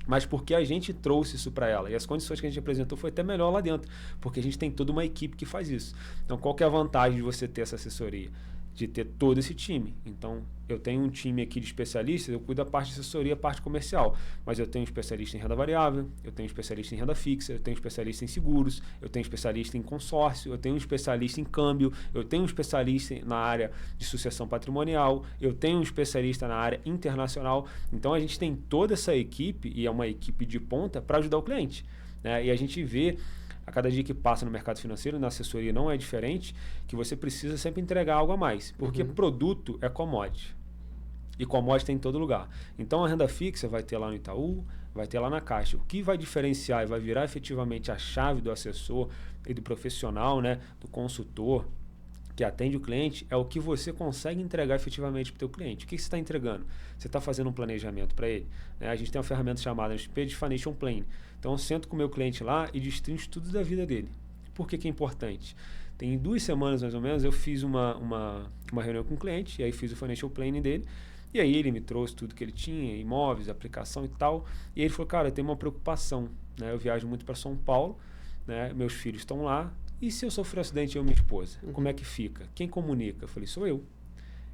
Mas porque a gente trouxe isso para ela. E as condições que a gente apresentou foi até melhor lá dentro. Porque a gente tem toda uma equipe que faz isso. Então, qual que é a vantagem de você ter essa assessoria? De ter todo esse time. Então, eu tenho um time aqui de especialistas, eu cuido da parte de assessoria, a parte comercial. Mas eu tenho um especialista em renda variável, eu tenho um especialista em renda fixa, eu tenho um especialista em seguros, eu tenho um especialista em consórcio, eu tenho um especialista em câmbio, eu tenho um especialista na área de sucessão patrimonial, eu tenho um especialista na área internacional. Então, a gente tem toda essa equipe, e é uma equipe de ponta, para ajudar o cliente. Né? E a gente vê, a cada dia que passa no mercado financeiro, na assessoria não é diferente, que você precisa sempre entregar algo a mais. Porque produto é commodity. E commodity tem em todo lugar. Então a renda fixa vai ter lá no Itaú, vai ter lá na Caixa. O que vai diferenciar e vai virar efetivamente a chave do assessor e do profissional, né, do consultor que atende o cliente, é o que você consegue entregar efetivamente para o teu cliente. O que você está entregando? Você está fazendo um planejamento para ele? Né? A gente tem uma ferramenta chamada de Financial Plan. Então eu sento com o meu cliente lá e destrincho tudo da vida dele. Por que é importante? Tem 2 semanas mais ou menos, eu fiz uma reunião com o cliente, e aí fiz o Financial Planning dele, e aí ele me trouxe tudo que ele tinha, imóveis, aplicação e tal, e ele falou, cara, eu tenho uma preocupação, né? Eu viajo muito para São Paulo, né? Meus filhos estão lá, e se eu sofrer um acidente, eu e minha esposa, como é que fica? Quem comunica? Eu falei, sou eu.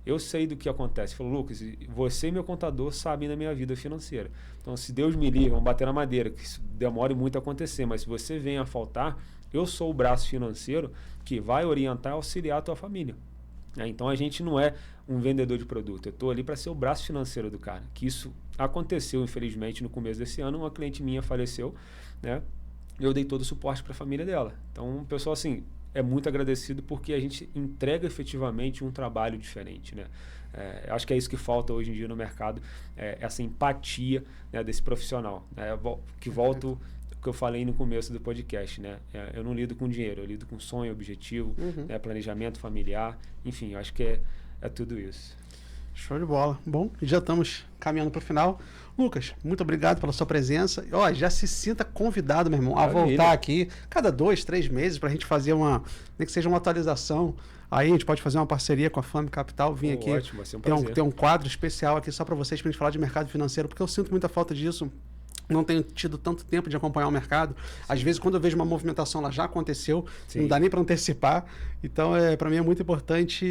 Eu sei do que acontece. Ele falou, Lucas, você e meu contador sabem da minha vida financeira. Então, se Deus me livre, vamos bater na madeira, que isso demore muito a acontecer, mas se você vem a faltar, eu sou o braço financeiro que vai orientar e auxiliar a tua família. Então, a gente não é um vendedor de produto. Eu estou ali para ser o braço financeiro do cara. Que isso aconteceu, infelizmente, no começo desse ano. Uma cliente minha faleceu, né? Eu dei todo o suporte para a família dela. Então, o pessoal, assim, é muito agradecido porque a gente entrega efetivamente um trabalho diferente, né? Eu acho que é isso que falta hoje em dia no mercado, essa empatia, né, desse profissional, né? Que volto ao que eu falei no começo do podcast, né? Eu não lido com dinheiro, eu lido com sonho, objetivo, né, planejamento familiar, enfim, eu acho que é tudo isso. Show de bola. Bom, já estamos caminhando para o final. Lucas, muito obrigado pela sua presença. Ó, já se sinta convidado, meu irmão, a voltar aqui cada 2, 3 meses para a gente fazer nem que seja uma atualização. Aí a gente pode fazer uma parceria com a Fame Capital, vir aqui. Ótimo, vai ser um prazer. Ter um quadro especial aqui só para vocês, para a gente falar de mercado financeiro, porque eu sinto muita falta disso. Não tenho tido tanto tempo de acompanhar o mercado. Às vezes, quando eu vejo uma movimentação, ela já aconteceu, não dá nem para antecipar. Então, para mim é muito importante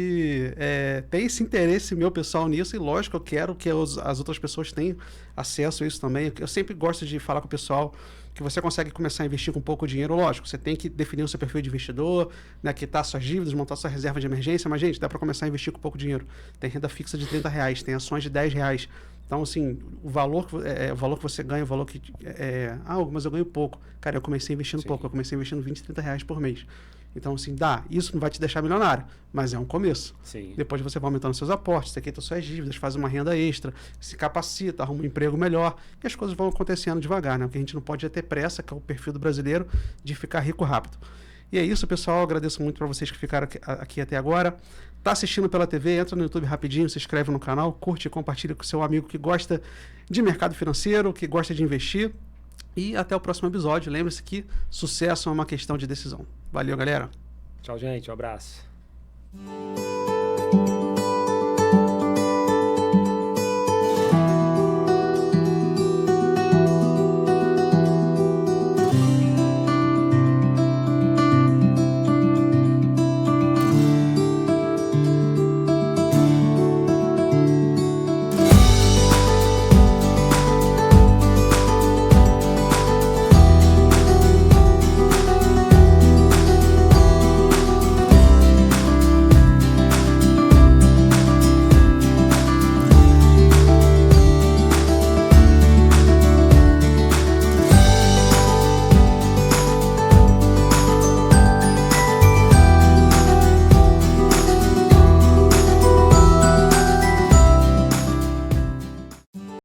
ter esse interesse meu pessoal nisso. E, lógico, eu quero que as outras pessoas tenham acesso a isso também. Eu sempre gosto de falar com o pessoal que você consegue começar a investir com pouco dinheiro. Lógico, você tem que definir o seu perfil de investidor, né, quitar suas dívidas, montar sua reserva de emergência. Mas, gente, dá para começar a investir com pouco dinheiro. Tem renda fixa de R$30, tem ações de R$10. Então, assim, o valor que você ganha, o valor que... mas eu ganho pouco. Cara, eu comecei investindo pouco. Eu comecei investindo R$20, R$30 por mês. Então, assim, isso não vai te deixar milionário, mas é um começo. Sim. Depois você vai aumentando seus aportes, você quita suas dívidas, faz uma renda extra, se capacita, arruma um emprego melhor, e as coisas vão acontecendo devagar, né? Porque a gente não pode ter pressa, que é o perfil do brasileiro, de ficar rico rápido. E é isso, pessoal. Agradeço muito para vocês que ficaram aqui até agora. Tá assistindo pela TV? Entra no YouTube rapidinho, se inscreve no canal, curte e compartilha com seu amigo que gosta de mercado financeiro, que gosta de investir. E até o próximo episódio. Lembre-se que sucesso é uma questão de decisão. Valeu, galera. Tchau, gente. Um abraço.